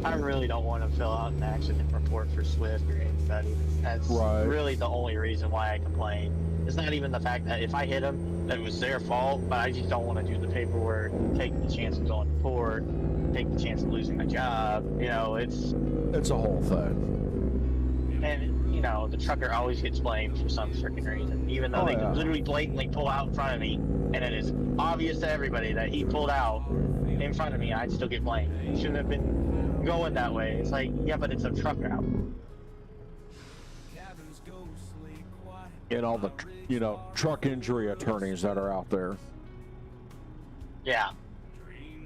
I really don't want to fill out an accident report for Swift or anybody. That's really the only reason why I complain. It's not even the fact that if I hit them, that it was their fault, but I just don't want to do the paperwork, take the chance of going to court, take the chance of losing my job. You know, it's a whole thing. And, you know, the trucker always gets blamed for some freaking reason, even though they could literally blatantly pull out in front of me, and it is obvious to everybody that he pulled out in front of me, I'd still get blamed. It shouldn't have been going that way. It's like, yeah, but it's a truck route. And all the, truck injury attorneys that are out there. Yeah.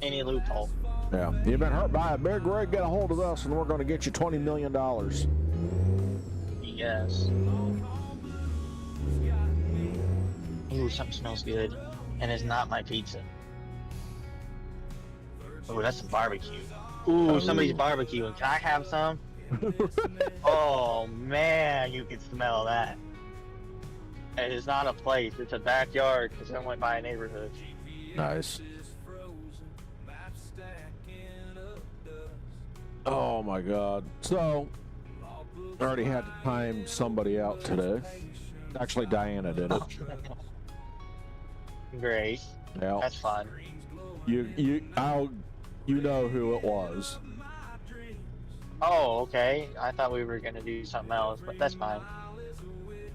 Any loophole. Yeah. You've been hurt by a big rig, get a hold of us, and we're going to get you $20 million. Yes. Ooh, something smells good. And it's not my pizza. Oh, that's some barbecue. Ooh, somebody's barbecuing. Can I have some? Oh, man, you can smell that. It is not a place. It's a backyard because I went by a neighborhood. Nice. Oh, my God. So, I already had to time somebody out today. Actually, Diana did it. Great. Yeah. That's fun. You know who it was. Oh, okay. I thought we were gonna do something else, but that's fine.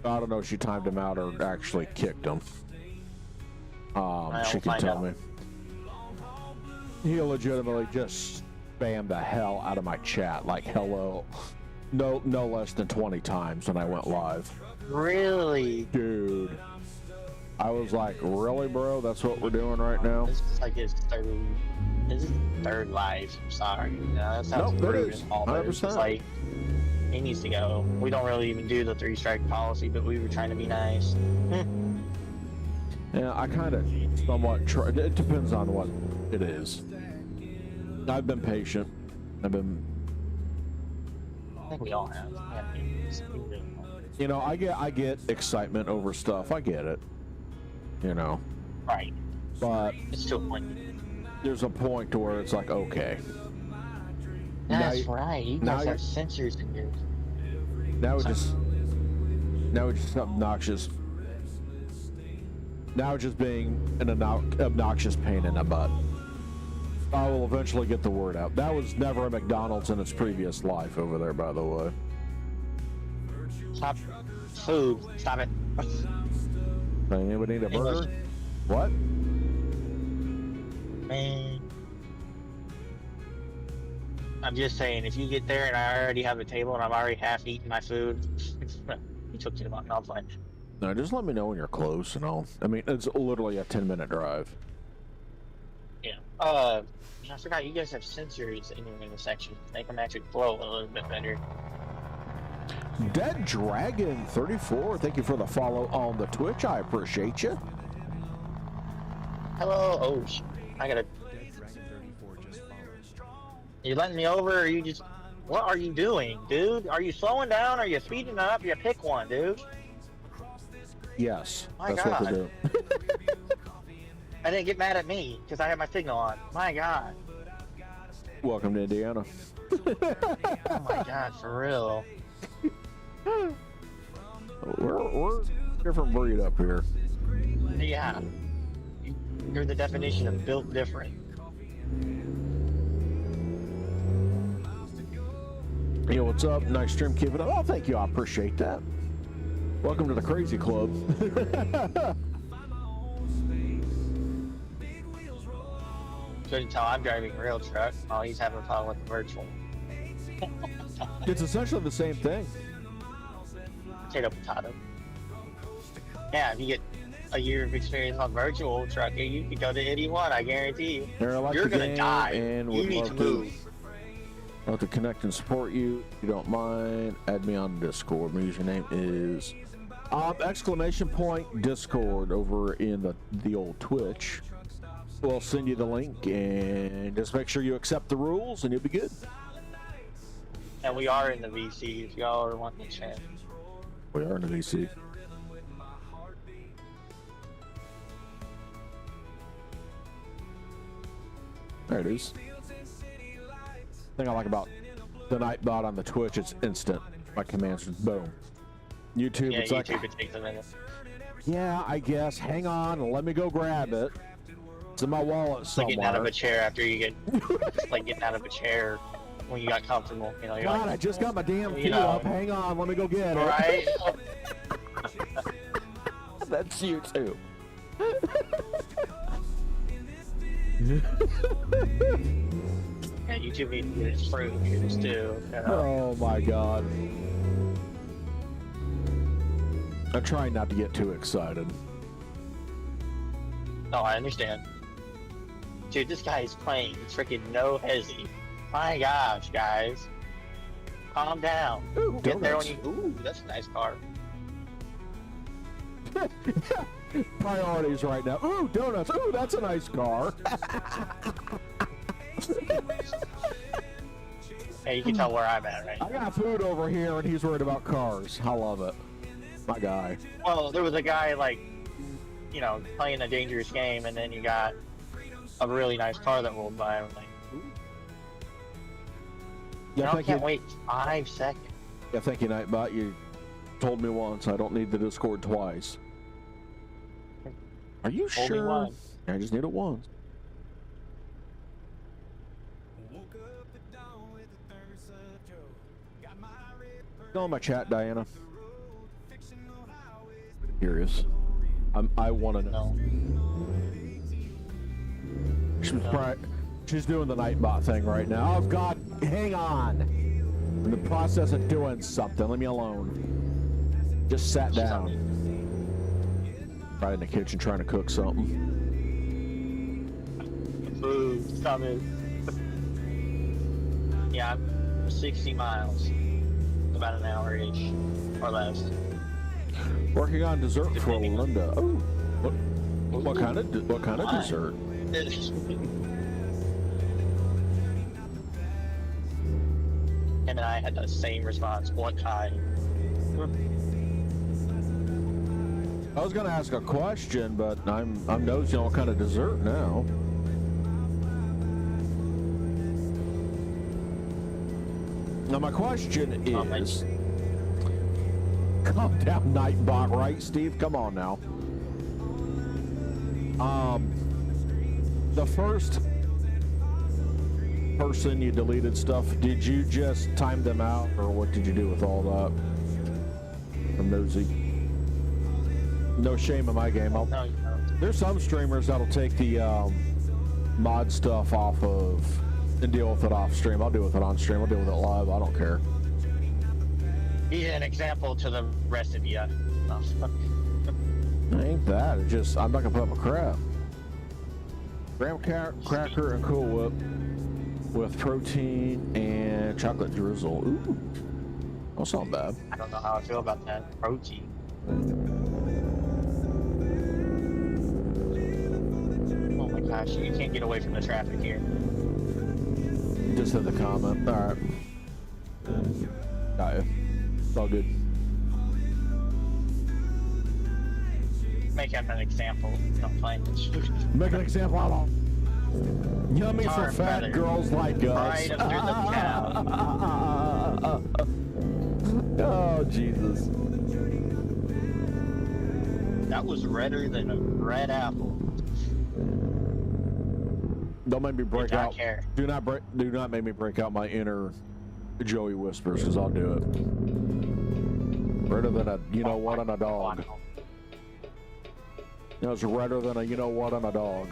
I don't know if she timed him out or actually kicked him. She can tell me. He legitimately just spammed the hell out of my chat, like hello, no less than 20 times when I went live. Really? Dude. I was like, really, bro? That's what we're doing right now? This is like his third live. I'm sorry. That sounds rude and all, but it's like, he needs to go. We don't really even do the 3-strike policy, but we were trying to be nice. Yeah, I kind of somewhat try. It depends on what it is. I've been patient. I think we all have. I get excitement over stuff. I get it. Right. But it's to a point. There's a point to where it's like, okay. That's right. You guys have sensors in yours. Now it's just obnoxious. Now it's just being an obnoxious pain in the butt. I will eventually get the word out. That was never a McDonald's in its previous life over there, by the way. Stop. Food. Stop it. Anybody need a burger? What? Man. I'm just saying, if you get there and I already have a table and I'm already half eating my food, you took too long, I'll find it. No, just let me know when you're close and all. I mean, it's literally a 10-minute drive. Yeah. I forgot you guys have sensors in your intersection. Make them actually flow a little bit better. Dead Dragon 34, thank you for the follow on the Twitch. I appreciate you. Hello. Oh, I gotta. You letting me over, or you just? What are you doing, dude? Are you slowing down? Are you speeding up? You pick one, dude. Yes, my that's God. what to do. I didn't get mad at me because I had my signal on. My God. Welcome to Indiana. Oh my God, for real. We're a different breed up here. Yeah. You're the definition of built different. Yo, what's up? Nice stream, keep it up. Oh, thank you. I appreciate that. Welcome to the crazy club. Couldn't tell I'm driving a real truck while he's having fun with the virtual. It's essentially the same thing. Potato, potato. Yeah, if you get a year of experience on virtual trucking, you can go to anyone, I guarantee you. You're gonna die. And you need to move. I'd love to connect and support you. If you don't mind, add me on Discord. My username is !Discord over in the old Twitch. We'll send you the link and just make sure you accept the rules and you'll be good. And we are in the VC if y'all are wanting to chat. We are in the VC. There it is. The thing I like about the Nightbot on the Twitch, it's instant. My commands just boom. YouTube, Yeah, it's YouTube, like, it takes a minute. yeah, I guess. Hang on, let me go grab it. It's in my wallet It's somewhere. like getting out of a chair after you get, it's like getting out of a chair when you got comfortable. You know, you're God, like, I just got my damn you feet know. up. Hang on, let me go get it. right? That's you too. Yeah, YouTube needs to get its fruit juice too. You know? Oh my God. I'm trying not to get too excited. No, I understand. Dude, this guy is playing freaking no hezzy. My gosh, guys. Calm down. Ooh, Get there when donuts. you. Ooh, that's a nice car. Priorities right now. Ooh, donuts. Ooh, that's a nice car. Hey, you can tell where I'm at, right? I got food over here and he's worried about cars. I love it. My guy. Well, there was a guy like, you know, playing a dangerous game, and then you got a really nice car that rolled by. I'm like, ooh. Yeah, I can't wait 5 seconds. Yeah, thank you, Nightbot. You told me once. I don't need the Discord twice. Are you Told me sure? once. I just need it once. Go on my chat, Diana. Curious. I want to know. She's doing the Nightbot thing right now. Oh God, hang on. I'm in the process of doing something. Leave me alone. Just sat down. Right in the kitchen trying to cook something. Food coming. Yeah, I'm 60 miles. About an hour-ish, or less. Working on dessert for Linda. Oh, what kind of dessert? Him and I had the same response. What kind? I was gonna ask a question, but I'm nosing on what kind of dessert now. Now my question is, calm down, Nightbot, right, Steve? Come on now. The first person you deleted stuff, did you just time them out, or what did you do with all that? I'm nosy. No shame in my game. There's some streamers that'll take the mod stuff off of and deal with it off stream. I'll deal with it on stream. I'll deal with it live. I don't care. He's an example to the rest of you. No. Ain't that. It just, I'm not gonna put up with crap. Graham cracker and Cool Whip with protein and chocolate drizzle. Ooh, that's not bad. I don't know how I feel about that. Protein. Oh my gosh, you can't get away from the traffic here. Just in the comment. All right. Got you. It's all good. Make him an example. Don't find this. Make an example out of yummy for Tar fat feather. girls like us. Right up through the cow. Oh, Jesus. That was redder than a red apple. Don't make me break do not out. care. Do not make me break out my inner Joey whispers, because I'll do it. Redder than a you know what on a dog. You know, it's redder than a you know what on a dog.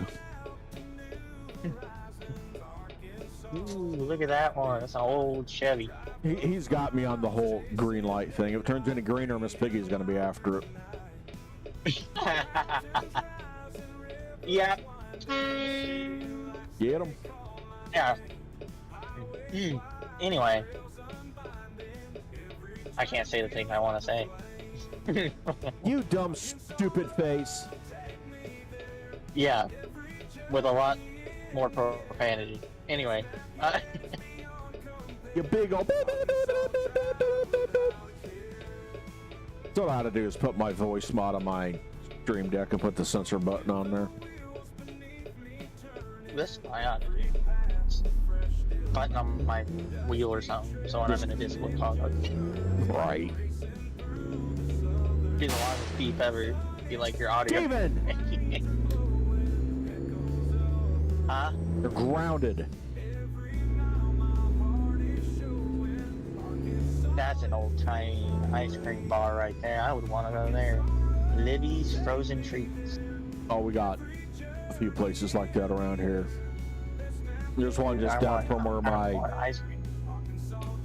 Ooh, look at that one. That's an old Chevy. He's got me on the whole green light thing. If it turns any greener, Miss Piggy's going to be after it. Yeah. Get him. Yeah. Anyway. I can't say the thing I want to say. You dumb, stupid face. Yeah. With a lot more profanity. Anyway. You big old... So what I had to do is put my voice mod on my Stream Deck and put the censor button on there. This I ought to do. Button on my wheel or something, so when I'm in a Discord call, Right. be the longest beep ever. Be like your audio. Steven! Huh? You're grounded. That's an old tiny ice cream bar right there. I would want to go there. Libby's Frozen Treats. Oh, we got a few places like that around here. There's one just down from where my... ice cream.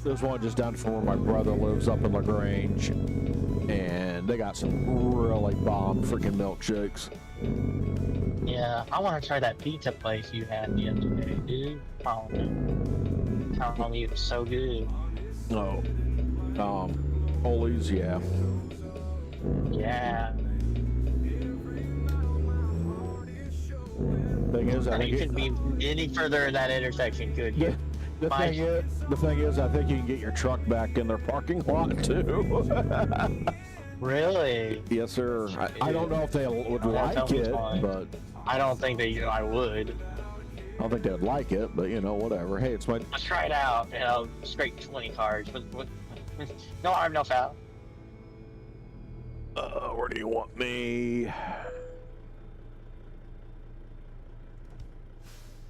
There's one just down from where my brother lives up in LaGrange. And they got some really bomb freaking milkshakes. Yeah, I want to try that pizza place you had the other day, dude. Telling me it was so good. Oh. Oli's, yeah. Yeah. Thing is, I think you couldn't be any further in that intersection, could you? The thing is, I think you can get your truck back in their parking lot too. Really? Yes, sir. I don't know if they would like it, but I don't think I would. I don't think they would like it, but you know, whatever. Hey, it's my. Let's try it out. You know, straight 20 cars, but no harm, no foul. Where do you want me?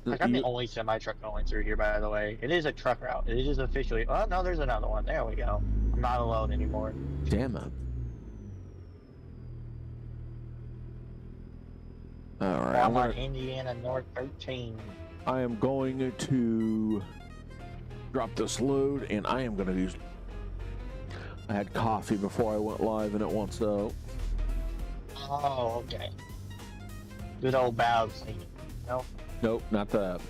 Like, I'm the only semi-truck going through here, by the way. It is a truck route. It is officially... Oh, no, there's another one. There we go. I'm not alone anymore. Damn it. Alright. I'm on Indiana North 13. I am going to drop this load, and I am going to use... I had coffee before I went live, and it wants out. Oh, okay. Good old backseat. Nope. Nope, not that.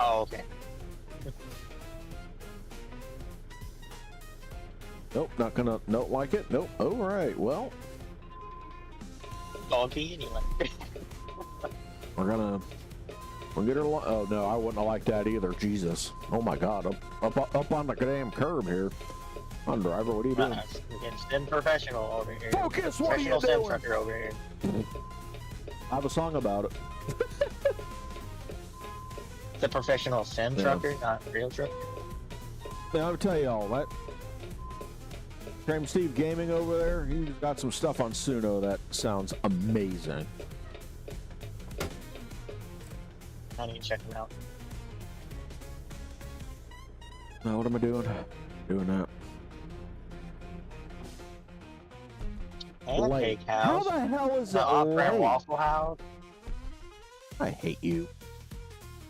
Oh, okay. Nope, not gonna. Don't like it. Nope. All right. Well, Doggy anyway. we'll get her. Oh no, I wouldn't have liked that either. Jesus. Oh my God. Up on the damn curb here. On driver, what are you doing? We're getting STEM professional over here. Focus. What are you Professional STEM doing? trucker over here. I have a song about it. The professional sim trucker, not real trucker. Now I'll tell you all that. Cream Steve Gaming over there, he's got some stuff on Suno that sounds amazing. I need to check them out. Now what am I doing? Doing that. Pancake House. How the hell is The it Opera and late? Waffle House. I hate you.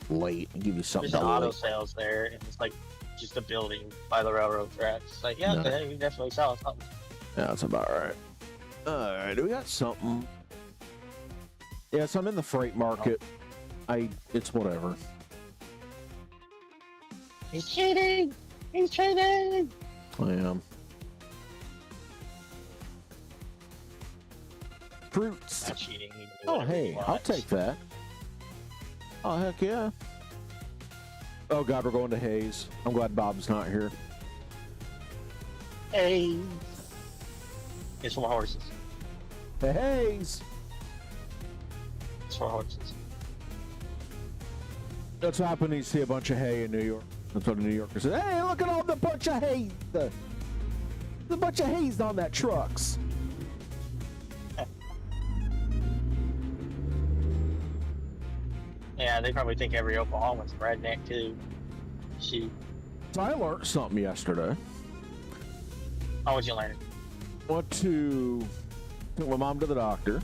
Late. I give you something There's to auto late. sales there, and it's like just a building by the railroad tracks. It's like, yeah, No. okay, you definitely sell something. Yeah, that's about right. Alright, we got something. Yeah, so I'm in the freight market. It's whatever. He's cheating! He's cheating! I am. Fruits. Not cheating. He can do Oh, whatever he hey, I'll wants. take that. Oh, heck yeah. Oh, God, we're going to Hayes. I'm glad Bob's not here. Hey! It's for horses. Hey, Hayes! It's for horses. That's what happens when you see a bunch of hay in New York. That's what a New Yorker says. Hey, look at all the bunch of hay. There's a bunch of haze on that trucks. Yeah, they probably think every Oklahoman's redneck too. Shoot. So I learned something yesterday. Oh, what'd you learn? Took my mom to the doctor,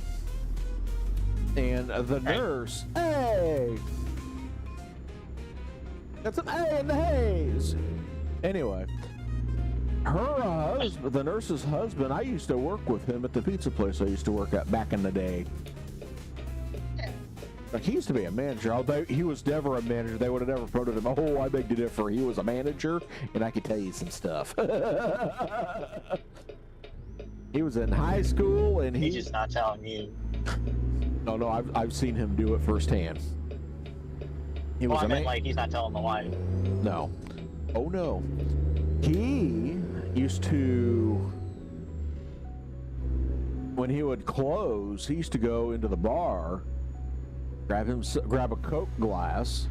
and the nurse, hey, got some A in the haze. Anyway, the nurse's husband, I used to work with him at the pizza place I used to work at back in the day. Like, he used to be a manager. Although he was never a manager, they would have never promoted him. Oh, I beg to differ. He was a manager, and I could tell you some stuff. He was in high school, and He's just not telling you. No, I've seen him do it firsthand. He was like he's not telling the wife. No. Oh no. He used to, when he would close, he used to go into the bar, grab a Coke glass,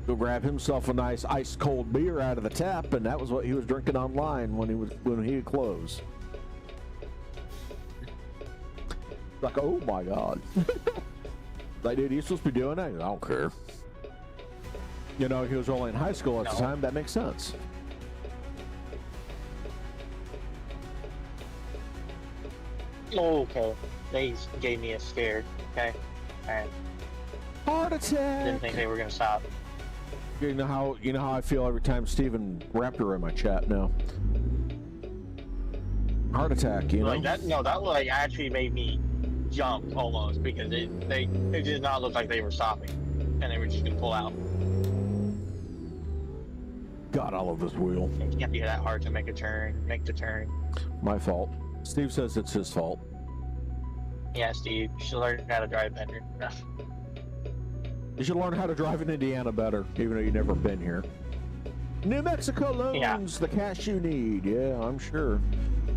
go grab himself a nice ice cold beer out of the tap, and that was what he was drinking online when he would close. Like, oh my God. Like, dude, you supposed to be doing that? I don't care. You know, he was only in high school at the time. That makes sense. Okay. They gave me a scare. Okay. Alright. Heart attack. Didn't think they were gonna stop. You know how I feel every time Steven Raptor in my chat now. Heart attack, you know? Like that like actually made me jump almost, because they did not look like they were stopping, and they were just gonna pull out. God, I love this wheel. It can't be that hard to make the turn. My fault. Steve says it's his fault. Yeah, Steve, you should learn how to drive better. You should learn how to drive in Indiana better, even though you've never been here. New Mexico loans the cash you need. Yeah, I'm sure.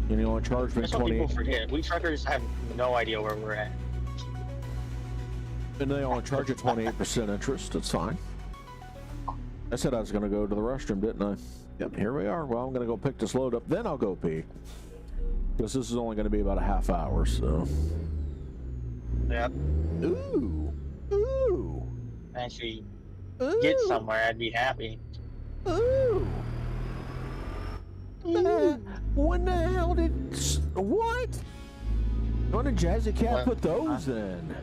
And you only charge me That's what people forget. We truckers have no idea where we're at. And they only charge you 28% interest. That's fine. I said I was going to go to the restroom, didn't I? Yep, here we are. Well, I'm going to go pick this load up, then I'll go pee. Because this is only going to be about a half hour, so. Yep. Ooh. Ooh. Actually, get somewhere, I'd be happy. Ooh. When the hell did... What? When did Jazzy Cat put those in?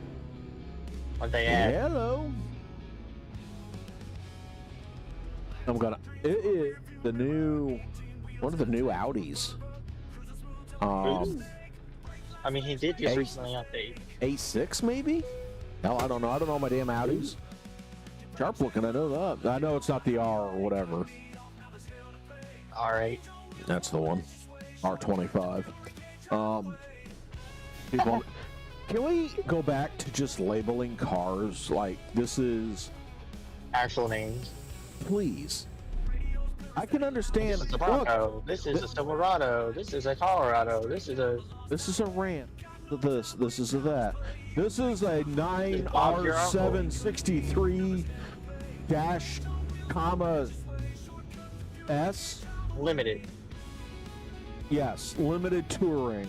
What they add? Hello. I'm gonna... It is the new... One of the new Audis. I mean, he did just recently update. A6 maybe? Hell, I don't know. I don't know my damn Audis. Sharp looking, I know that. I know it's not the R or whatever. R8. That's the one. R25. People, can we go back to just labeling cars like this is actual names? Please. I can understand. This is a Bronco. This is a Silverado. This is a Colorado. This is a Ram. This is a that. This is a 9R763 dash comma S. Limited. Yes, limited touring.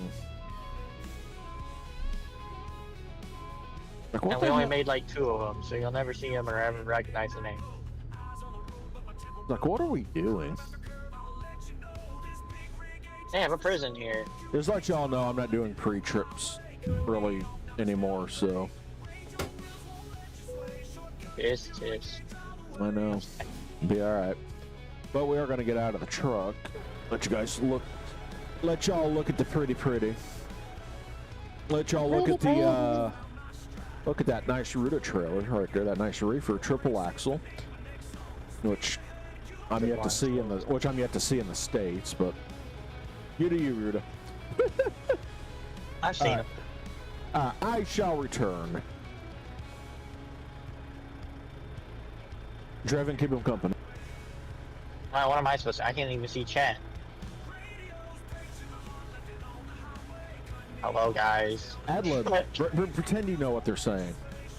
Like, and we only made like 2 of them, so you'll never see them or ever recognize the name. Like, what are we doing? They have a prison here. Just let y'all know, I'm not doing pre-trips really anymore, so. Tis. I know. Be alright. But we are going to get out of the truck. Let you guys look. Let y'all look at the pretty. Let y'all look at the, look at that nice Ruta trailer right there. That nice reefer triple axle. Which I'm yet to see in the States, but you do you, Ruta. I've seen them. I shall return. Drevin, keep him company. Wow, what am I supposed to? I can't even see chat. Hello, guys. Adlib, pretend you know what they're saying.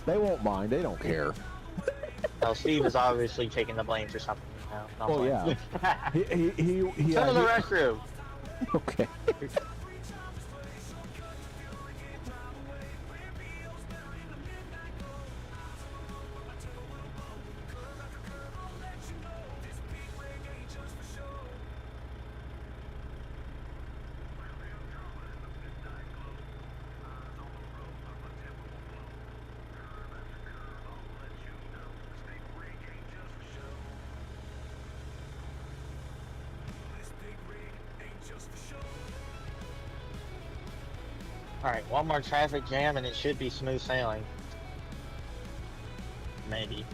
They won't mind. They don't care. Well, Steve is obviously taking the blame for something. Oh yeah. he Go to the restroom. Okay. Alright, one more traffic jam and it should be smooth sailing. Maybe.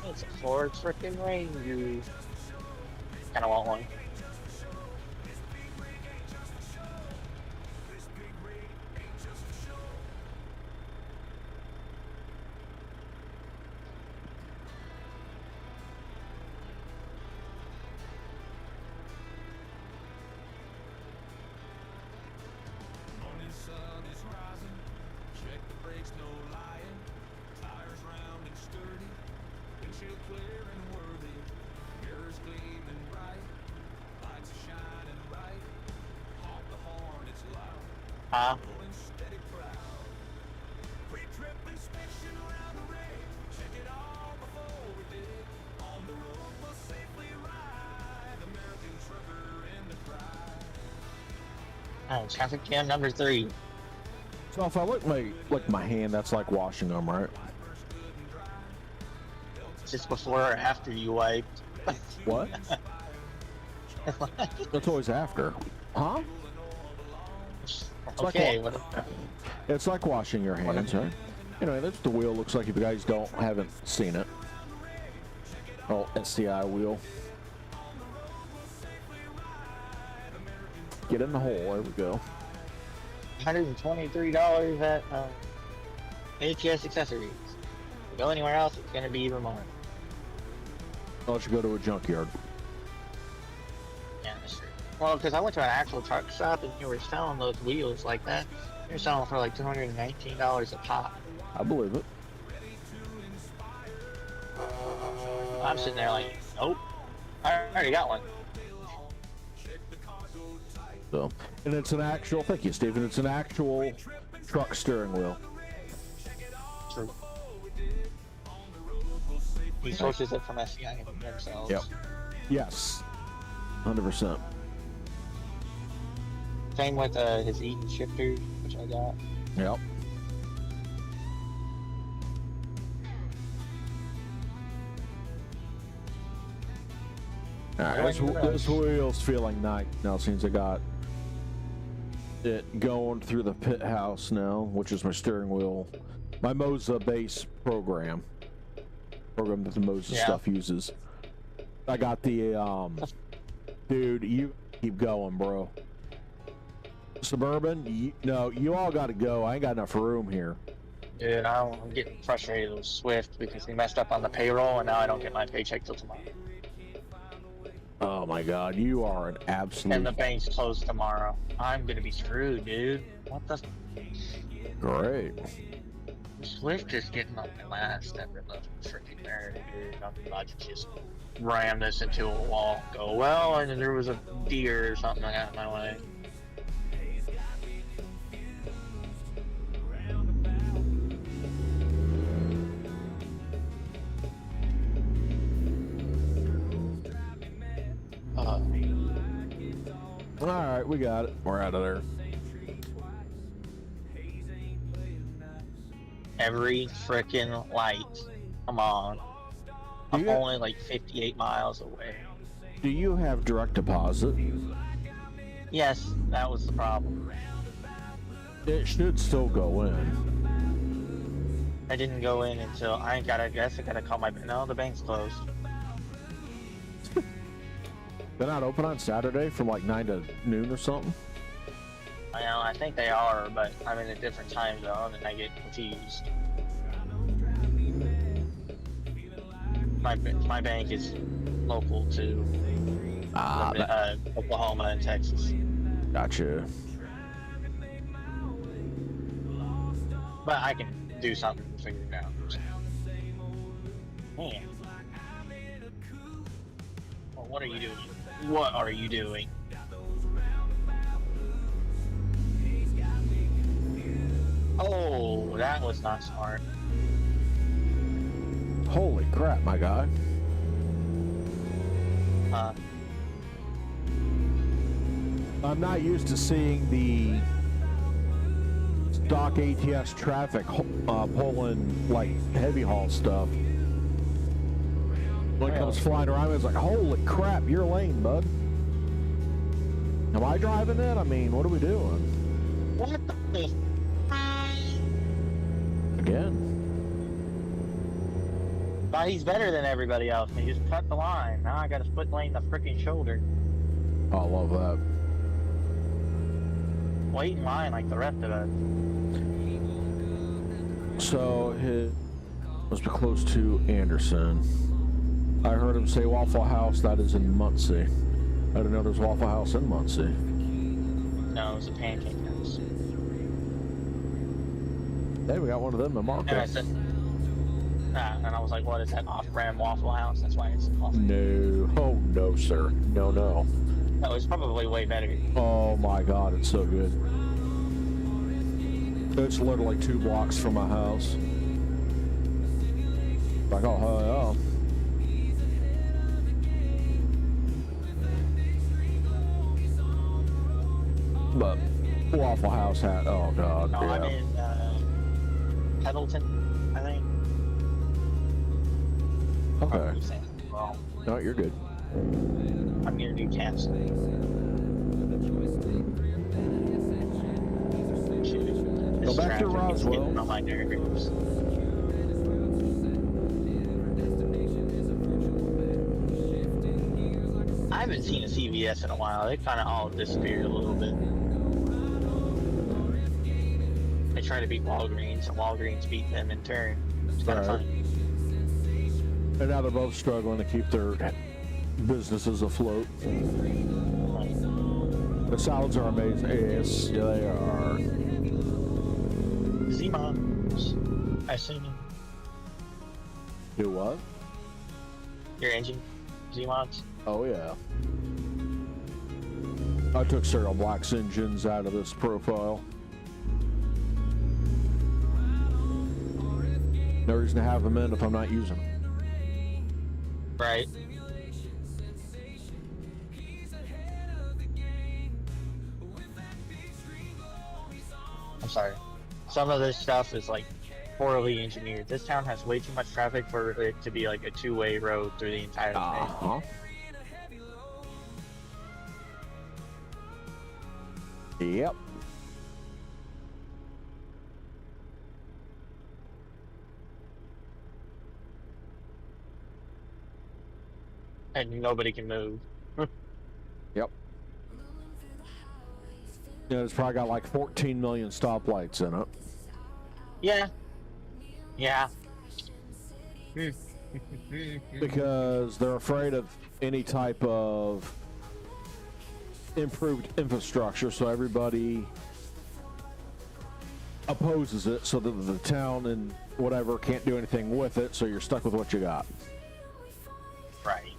It's a Ford frickin' Ranger. Kinda want one. Huh? Alright, traffic jam number 3. So if I look my hand, that's like washing them, right? Just before or after you wiped. What? That's always after. Huh? Okay, It's like washing your hands, right? Anyway, that's the wheel. Looks like if you guys haven't seen it. Oh, SCI wheel. Get in the hole. There we go. $123 at ATS accessories. If you go anywhere else, it's gonna be even more. I'll let you go to a junkyard. Yeah, that's true. Well, because I went to an actual truck shop and you were selling those wheels like that. You're selling for like $219 a pop. I believe it. I'm sitting there like, nope. I already got one. So, and it's an actual. Thank you, Stephen. It's an actual truck steering wheel. True. He sources it from SCI themselves. Yep. Yes. 100%. Same with his Eaton shifter, which I got. Yep. Alright, this wheel's feeling nice now since I got it going through the pit house now, which is my steering wheel. My Moza base program that the Moza stuff uses. I got the dude, you keep going, bro. Suburban, you all got to go. I ain't got enough room here. Dude, I'm getting frustrated with Swift because he messed up on the payroll and now I don't get my paycheck till tomorrow. Oh my god, you are an absolute... And the bank's closed tomorrow. I'm gonna be screwed, dude. What the... Great. Swift is getting on my last ever left freaking nerd, dude. I'm about to just ram this into a wall. Go, well, and there was a deer or something I got in my way. Alright, we got it. We're out of there. Every freaking light. Come on. I'm only like 58 miles away. Do you have direct deposit? Yes, that was the problem. It should still go in. I didn't go in until I guess I gotta call my... No, the bank's closed. They're not open on Saturday from like 9 to noon or something? I know, I think they are, but I'm in a different time zone and I get confused. My bank is local to Oklahoma and Texas. Gotcha. But I can do something to figure it out. Man. Well, what are you doing? What are you doing? Oh, that was not smart. Holy crap, my guy. I'm not used to seeing the stock ATS traffic pulling like heavy haul stuff. When it comes flying around, it's like, holy crap, your lane, bud. Am I driving it? I mean, what are we doing? What the? Again. But he's better than everybody else. He just cut the line. Now I got to split lane the freaking shoulder. I love that. Wait in line like the rest of us. So it must be close to Anderson. I heard him say Waffle House. That is in Muncie. I didn't know there was Waffle House in Muncie. No, it was a pancake house. Hey, we got one of them in Marco. And I said, and I was like, what is that off-brand Waffle House? That's why it's off. No. Oh, no, sir. No, no. No, it's probably way better. Oh, my God. It's so good. It's literally 2 blocks from my house. Like, oh, hell yeah. But Waffle House had, oh, God. No, yeah. I'm in Pendleton, I think. Okay. Well, No, you're good. I'm near Newcastle. Go back to Roswell. On my nerves. I haven't seen a CVS in a while. They kind of all disappeared a little bit. They try to beat Walgreens, and Walgreens beat them in turn. It's kind of Right. funny. And now they're both struggling to keep their businesses afloat. The salads are amazing. Yes, yeah, they are. Z-Mods, I assume. Do what? Your engine, Z-Mods. Oh, yeah. I took Cyril Black's engines out of this profile. No reason to have them in if I'm not using them. Right. I'm sorry. Some of this stuff is like poorly engineered. This town has way too much traffic for it to be like a two-way road through the entire thing. Uh-huh. Yep. And nobody can move. Yep. Yeah, it's probably got like 14 million stoplights in it. Yeah. Yeah. Because they're afraid of any type of improved infrastructure, so everybody opposes it, so that the town and whatever can't do anything with it, so you're stuck with what you got. Right.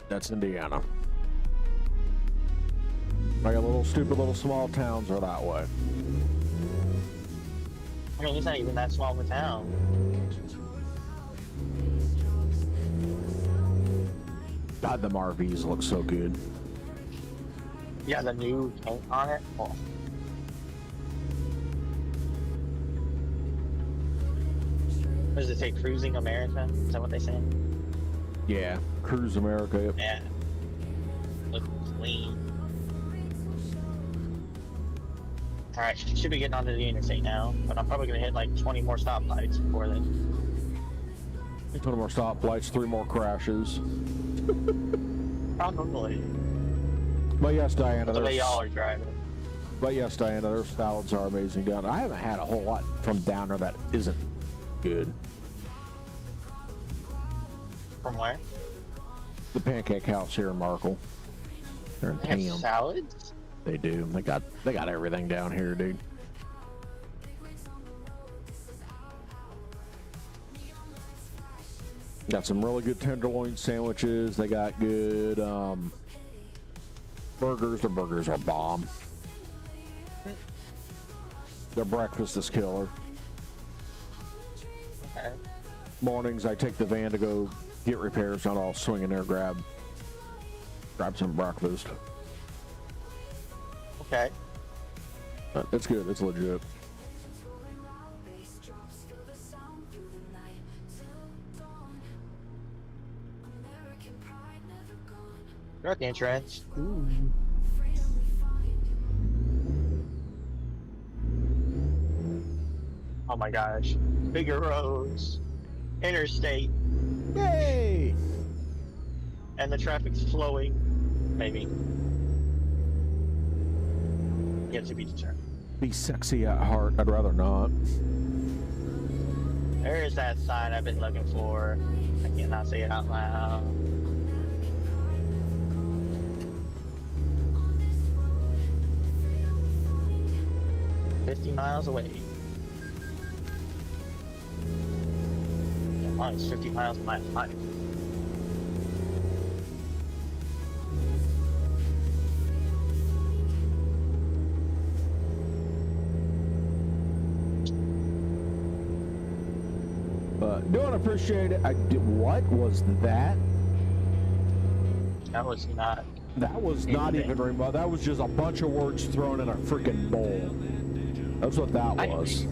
That's Indiana. Like a little stupid little small towns are that way. I mean, it's not even that small of a town. God, them RVs look so good. Yeah, the new paint on it. Oh. What does it say? Cruising America? Is that what they say? Yeah, Cruise America. Yep. Yeah. Look clean. Alright, should be getting onto the interstate now, but I'm probably gonna hit like 20 more stoplights before then. 20 more stoplights, 3 more crashes. Probably. But yes, Diana. The way y'all are driving. But yes, Diana, their salads are amazing down there. I haven't had a whole lot from down there that isn't good. From where? The Pancake House here in Markle. They're in They have Tam. salads? They do. They got everything down here, dude. Got some really good tenderloin sandwiches. They got good burgers. Their burgers are bomb. Their breakfast is killer. Okay. Mornings, I take the van to go get repairs. Not all swing in there, grab grab some breakfast. Okay. It's good. It's legit. Drug entrance. Ooh. Oh my gosh. Bigger roads. Interstate. Yay! And the traffic's flowing. Maybe. Yet to be determined. Be sexy at heart. I'd rather not. There is that sign I've been looking for. I cannot say it out loud. "50 miles away." Yeah, mine is 50 miles my life. But don't appreciate it. What was that? That was not. That was not anything. even remote. That was just a bunch of words thrown in a freaking bowl. That's what that was.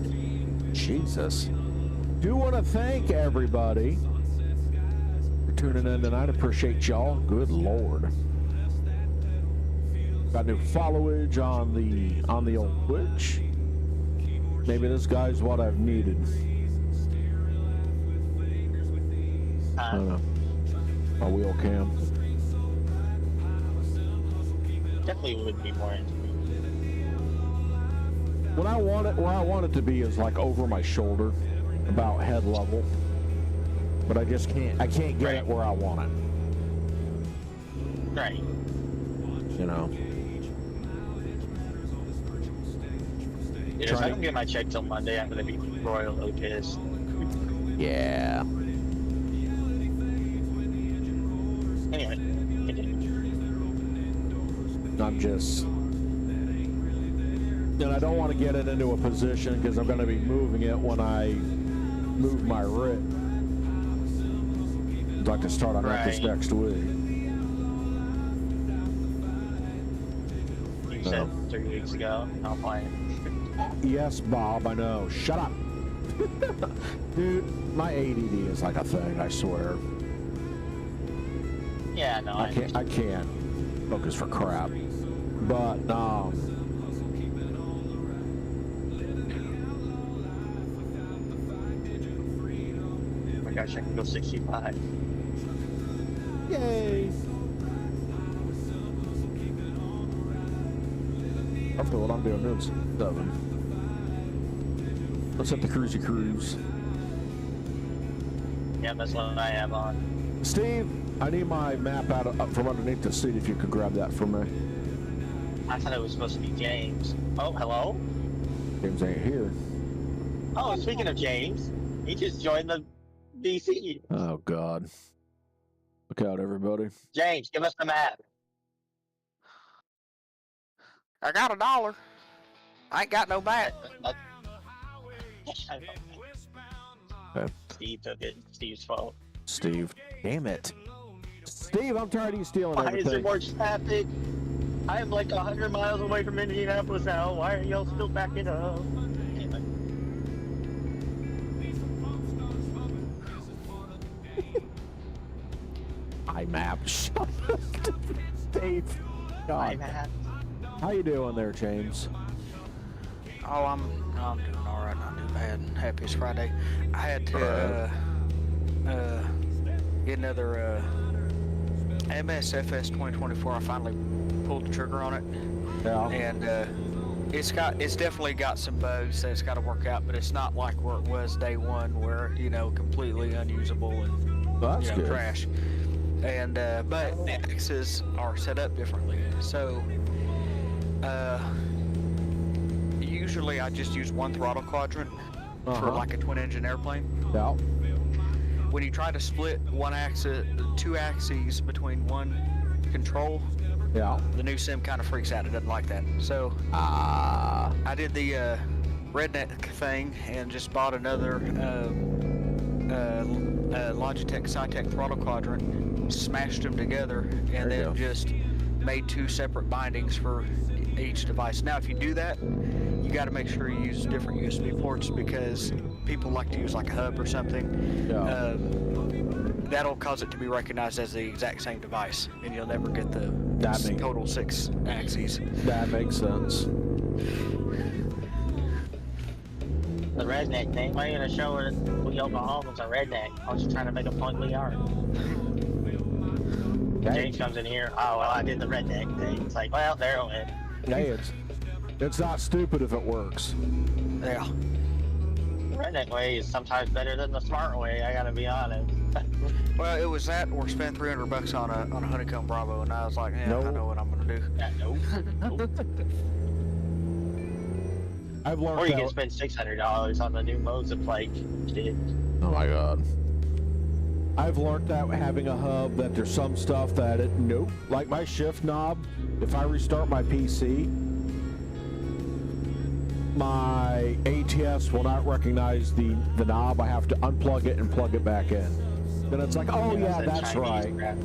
Jesus. Do want to thank everybody for tuning in tonight. Appreciate y'all. Good Lord. Got new followage on the old Twitch. Maybe this guy's what I've needed. I don't know. A wheel cam. Definitely would be more into me. Where I want it to be is like over my shoulder, about head level. But I just can't get Right. it where I want it. Right. You know. Yeah, if I don't get my check till Monday, I'm gonna be royally pissed. Yeah. Anyway, continue. I'm just, and I don't want to get it into a position because I'm going to be moving it when I move my writ. I'd like to start on that this Right. next week. You said 3 weeks ago. I'm playing. Yes, Bob, I know. Shut up. Dude, my ADD is like a thing, I swear. Yeah, no, I can't focus for crap. But, Oh my gosh, I can go 65. yay. Hopefully what I'm doing is 7. Let's hit the cruisy cruise. Yeah, that's what I have on. Steve, I need my map up from underneath the seat if you could grab that for me. I thought it was supposed to be James. Oh, hello? James ain't here. Oh, speaking of James, he just joined the DC. Oh, God. Look out, everybody. James, give us the map. I got $1. I ain't got no back. Okay. Steve took it. Steve's fault. Steve. Damn it. Steve, I'm tired of you stealing Why everything. is there more traffic? I am like 100 miles away from Indianapolis now. Why are y'all still backing up? Anyway. iMap. Shut up, Steve. God. iMap. How you doing there, James? Oh, I'm doing all right. Not too bad. Happy it's Friday. I had to get another MSFS 2024. I finally pulled the trigger on it, Yeah. and it's definitely got some bugs that it's got to work out, but it's not like where it was day one, where completely unusable and Well, that's good. trash. And but the axes are set up differently, so usually I just use one throttle quadrant for like a twin-engine airplane. Yeah. When you try to split two axes between one control, Yeah. the new sim kind of freaks out. It doesn't like that. So I did the redneck thing and just bought another Logitech Cytec throttle quadrant smashed them together and There you then go. just made 2 separate bindings for each device. Now, if you do that, you got to make sure you use different USB ports because people like to use like a hub or something. Yeah. That'll cause it to be recognized as the exact same device, and you'll never get the total 6 axes. That makes sense. The redneck thing. Why are you gonna show her Oklahoma's a redneck? I was just trying to make a point we are. James comes in here. Oh well, I did the redneck thing. It's like, well, there it went. Hey, it's not stupid if it works. Yeah. The redneck way is sometimes better than the smart way. I gotta be honest. Well, it was that or spend $300 on a honeycomb Bravo, and I was like, yeah, I know what I'm gonna do. Yeah, nope. I've learned Or you that. can spend $600 on the new modes of like shit. Oh my god. I've learned that having a hub that there's some stuff that nope. Like my shift knob, if I restart my PC, my ATS will not recognize the knob. I have to unplug it and plug it back in. Then it's like, oh yeah, that's Chinese right. crap.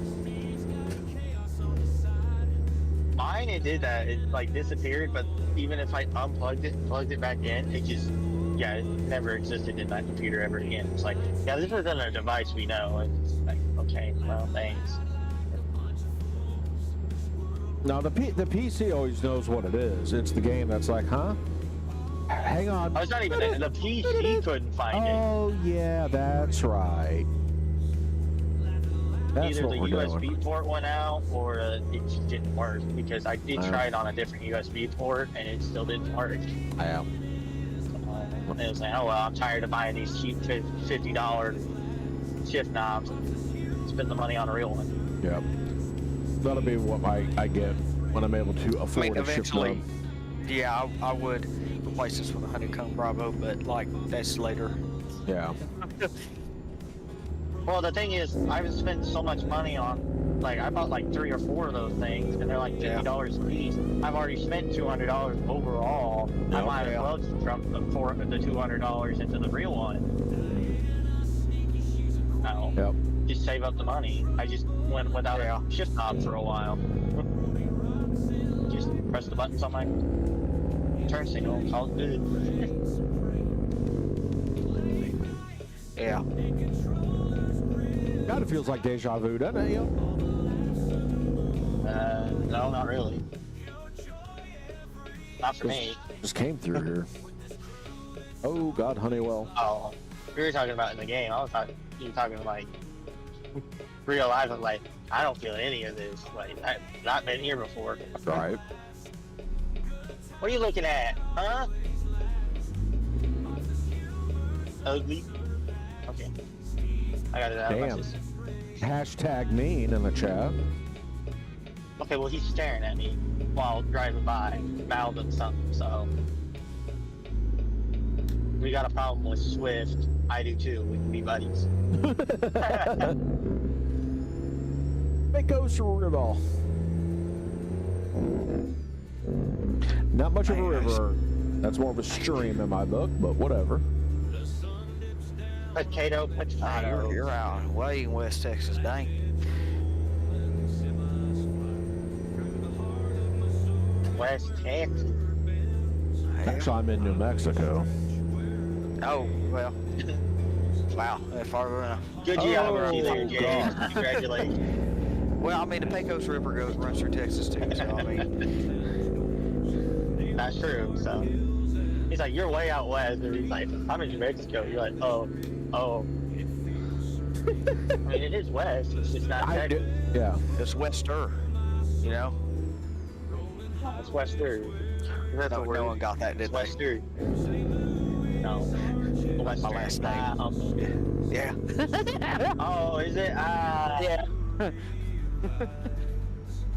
Mine, it did that. It like disappeared, but even if I unplugged it, plugged it back in, it just, yeah, it never existed in my computer ever again. It's like, yeah, this isn't a device we know. It's like, okay, well, thanks. Now the PC always knows what it is. It's the game that's like, huh? Hang on. Oh, it's not even the PC couldn't find it. Oh yeah, that's right. That's Either what the we're USB doing. port went out or it just didn't work because I did try it on a different USB port and it still didn't work. I am. And it was like, oh well, I'm tired of buying these cheap $50 shift knobs. Spend the money on a real one. Yep. That'll be what I get when I'm able to afford a shift eventually, knob. yeah, I would replace this with a honeycomb Bravo, but like that's later. Yeah. Well, the thing is, I've spent so much money on, like, I bought like 3 or 4 of those things, and they're like $50 a piece. I've already spent $200 overall. I might as well just drop the $200 into the real one. No. Yep. Just save up the money. I just went without a shift knob for a while. Just press the buttons on my turn signal, call it good. Yeah. Kind of feels like deja vu, doesn't it? Yo? No, not really. Not for me. Just came through here. Oh God, Honeywell. Oh, we were talking about in the game. I was talking, you were talking like real life. I'm like, I don't feel any of this. Like, I've not been here before. Right. What are you looking at, huh? Ugly. Okay. I got it out of my Damn. system. Hashtag mean in the chat. Okay, well, he's staring at me while driving by, mouthing something, so. We got a problem with Swift. I do too. We can be buddies. It goes through a river. Not much of a river. That's more of a stream in my book, but whatever. Potato. You're out way in West Texas, dang. West Texas. Actually, I'm in New Mexico. Oh, well. Wow, that far enough. Good geography there, Jay. God. Congratulations. Well, I mean, the Pecos River runs through Texas too, so I mean. That's true, so. He's like, you're way out west. And he's like, I'm in New Mexico. You're like, oh. I mean, it is west. It's just not Texas. Yeah. It's Wester, you know? It's wester. That's No, a word. no one got that, did It's they? wester. No. Like my last name. Yeah. Oh, is it? Yeah.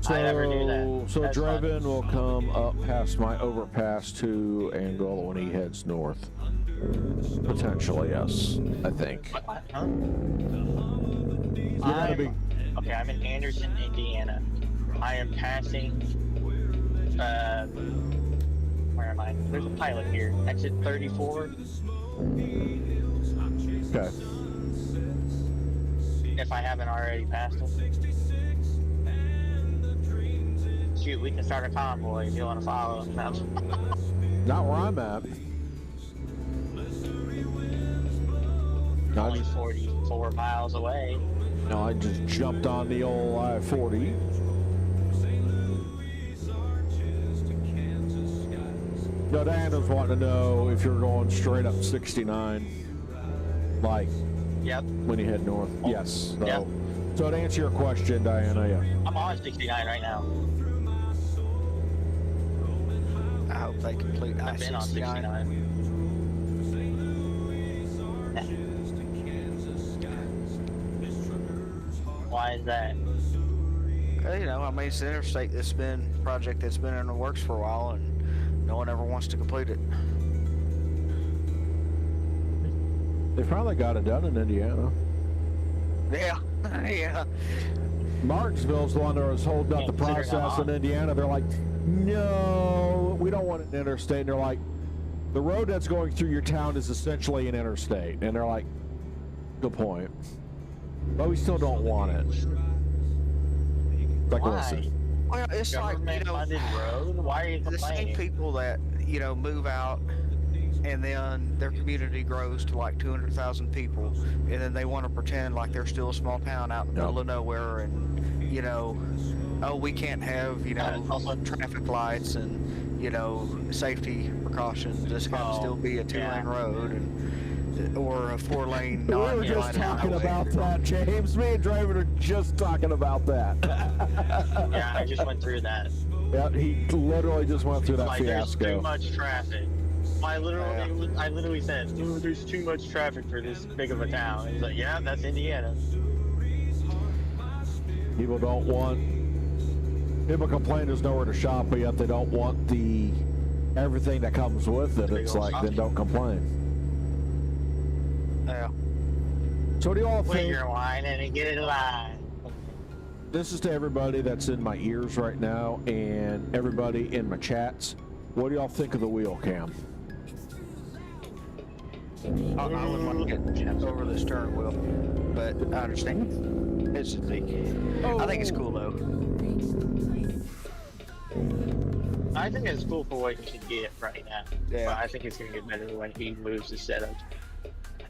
So, I never knew that. So That's drive-in fun. will come up past my overpass to Angola when he heads north. Potentially, yes. I think. What? Huh? gonna be- Okay, I'm in Anderson, Indiana. I am passing. Where am I? There's a pilot here. Exit 34. Okay. if I haven't already passed them. Shoot, we can start a convoy if you want to follow. No. Not where I'm at. Only 44 miles away. No, I just jumped on the old I-40. No, Diana's wanting to know if you're going straight up 69, like Yep. when you head north. Yes. So, Yep. so to answer your question, Diana, yeah. I'm on 69 right now. I hope they complete I've been on I-69. 69. Why is that? You know, I mean, it's an interstate project that's been in the works for a while, and no one ever wants to complete it. They finally got it done in Indiana. Yeah, yeah. Martinsville's the one that was holding up the process in Indiana. They're like, no, we don't want an interstate. And they're like, the road that's going through your town is essentially an interstate. And they're like, good point. But we still don't want it. Like, Why? listen. Well, it's like, you know, Government-funded road? Why are you the same complaining? people that, you know, move out and then their community grows to like 200,000 people, and then they want to pretend like they're still a small town out in the middle of nowhere, and, you know, oh, we can't have, you know, traffic lights and, you know, safety precautions. This can still be a 2-lane road, and or a 4-lane We were just talking about that, James. Me and Driver are just talking about that. Yeah, I just went through that. Yeah, he literally just went through that Like, there's fiasco. too much traffic. I literally said, "Ooh, there's too much traffic for this big of a town." He's like, yeah, that's Indiana. People don't want. People complain there's nowhere to shop, but yet they don't want everything that comes with it. It's like, then don't complain. Yeah. So what do you all Wait think? your line and get in line. This is to everybody that's in my ears right now and everybody in my chats. What do y'all think of the wheel cam? I wouldn't want to get over the steering wheel, but I understand. It's I think it's cool though. I think it's cool for what you can get right now. Yeah. But I think it's gonna get better when he moves the setup.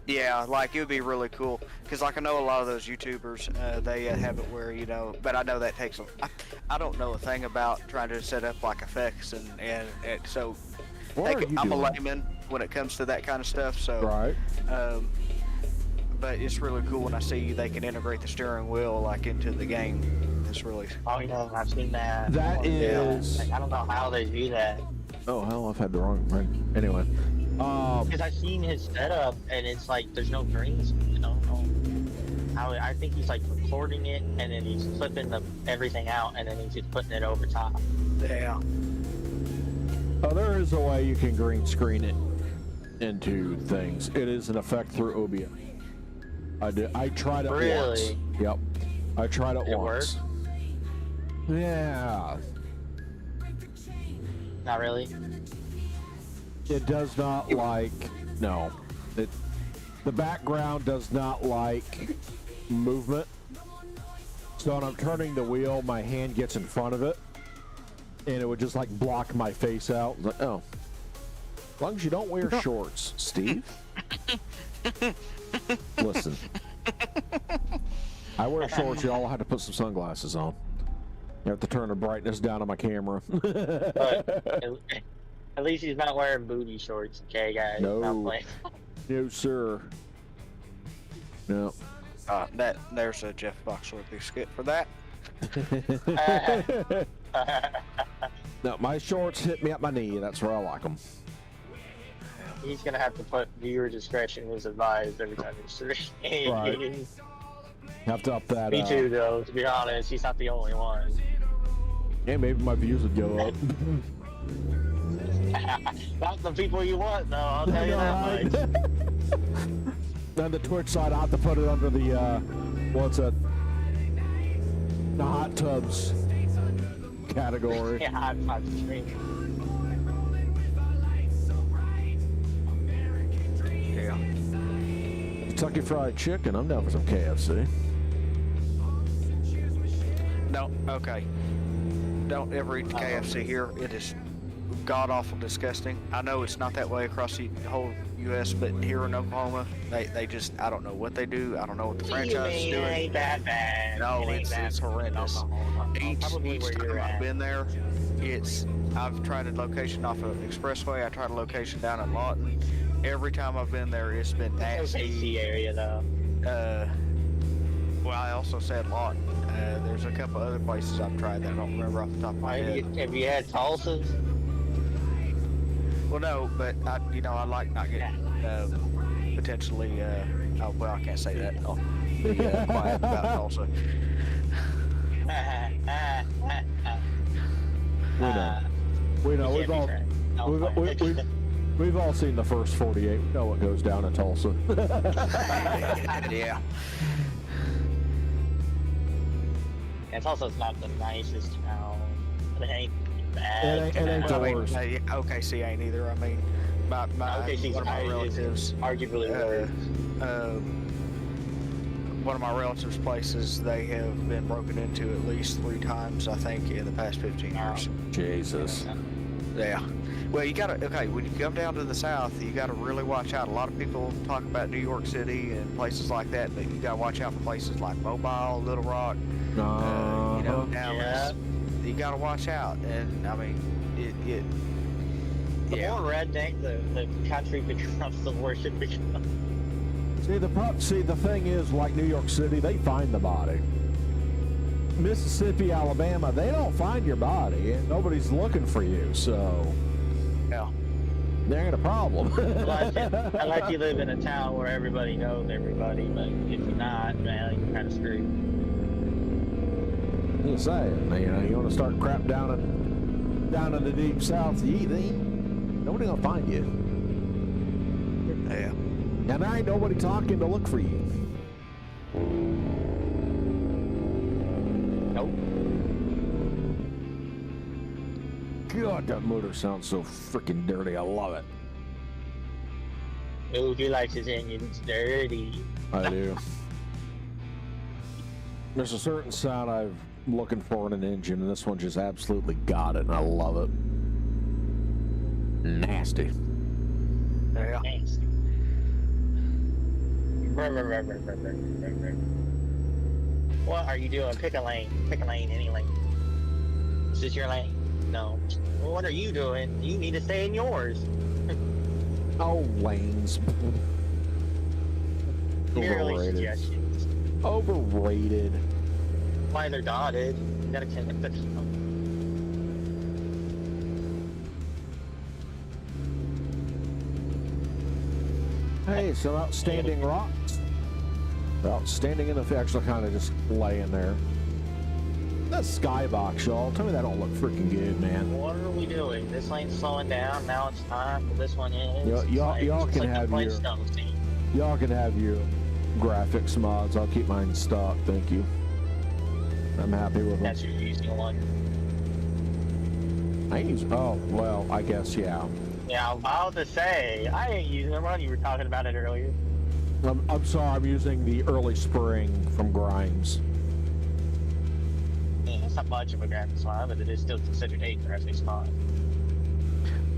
Yeah, like it would be really cool because like I know a lot of those YouTubers, they have it where, you know, but I know that takes them. I don't know a thing about trying to set up like effects and so I'm a layman when it comes to that kind of stuff. So Right. But it's really cool when I see they can integrate the steering wheel like into the game. It's really. Oh yeah, I've seen that. That is. Like, I don't know how they do that. Oh hell, I've had the wrong. Right. Anyway. Because I've seen his setup and it's like there's no greens. You know, I think he's like recording it and then he's flipping everything out and then he's just putting it over top. Yeah. Oh, there is a way you can green screen it into things. It is an effect through OBS. I tried it once. Really? Yep. I tried it It once. worked? Yeah. Not really. It does not like. No. The background does not like movement. So when I'm turning the wheel, my hand gets in front of it. And it would just like block my face out. Like, oh. As long as you don't wear shorts, Steve. Listen. I wear shorts, y'all. I have to put some sunglasses on. You have to turn the brightness down on my camera. But at least he's not wearing booty shorts, okay, guys? No. Not playing. No, sir. No. There's a Jeff Foxworthy skit for that. No, my shorts hit me at my knee. That's where I like them. He's gonna have to put viewer discretion is advised every time he's streaming. Right. Have to up that. Me too, though. To be honest, he's not the only one. Yeah, maybe my views would go up. Not the people you want, though. I'll tell you that much. On the Twitch side, I have to put it under the the hot tubs category. Yeah, I'm not streaming. Yeah. Kentucky Fried Chicken. I'm down for some KFC. Okay. Don't ever eat the KFC here. It is god awful disgusting. I know it's not that way across the whole U.S., but here in Oklahoma, they just, I don't know what they do. I don't know what the franchise is doing. It ain't that bad. No, it's horrendous. Each Probably where time you're I've at. been there, I've tried a location off of Expressway. I tried a location down in Lawton. Every time I've been there, it's been nasty. AC area though. Well, I also said Lawton. There's a couple other places I've tried that I don't remember off the top of my head. Have you had Tulsa's? Well, no, but I like not getting potentially. Oh, well, I can't say that. I'll be quiet about Tulsa. We know. We've all seen the first 48. We know what goes down in Tulsa. Yeah. And Tulsa's not the nicest town. It ain't bad. It ain't the worst. OKC ain't either. I mean, OKC's one of my relatives, arguably worse. one of my relatives' places, they have been broken into at least 3 times, I think, in the past 15 years. Jesus. Yeah. Well, you gotta, when you come down to the south, you gotta really watch out. A lot of people talk about New York City and places like that, but you gotta watch out for places like Mobile, Little Rock, Dallas. Yeah. You gotta watch out. And, I mean, The more redneck the country becomes, the worse it becomes. See, the thing is, like New York City, they find the body. Mississippi, Alabama, they don't find your body, and nobody's looking for you, so... Yeah. There ain't a problem. Unless you live in a town where everybody knows everybody, but if you're not, man, you're kind of screwed. Just saying, you want to start crap down in the deep south, nobody gonna find you. Yeah. And there ain't nobody talking to look for you. Nope. God, that motor sounds so freaking dirty. I love it. Ooh, he likes his engines dirty. I do. There's a certain sound I'm looking for in an engine, and this one just absolutely got it, and I love it. Nasty. Yeah. Thanks. What are you doing? Pick a lane. Pick a lane, any lane. Is this your lane? No. Well, what are you doing? You need to stay in yours. Oh, lanes. Merely Overrated. suggestions. Overrated. Why they're dotted. You gotta connect the... Hey, some outstanding rocks. They're outstanding in the actually kind of just laying there. That skybox, y'all. Tell me that don't look freaking good, man. What are we doing? This lane's slowing down. Now it's time for this one in. Y'all can have your graphics mods. I'll keep mine stock. Thank you. I'm happy with them. That's your using one. I use. Oh well, I guess yeah. Yeah, I was about to say I ain't using the one. You were talking about it earlier. I'm sorry. I'm using the early spring from Grimes. Yeah, it's not much of a graphics mod, but it is still considered a graphics mod.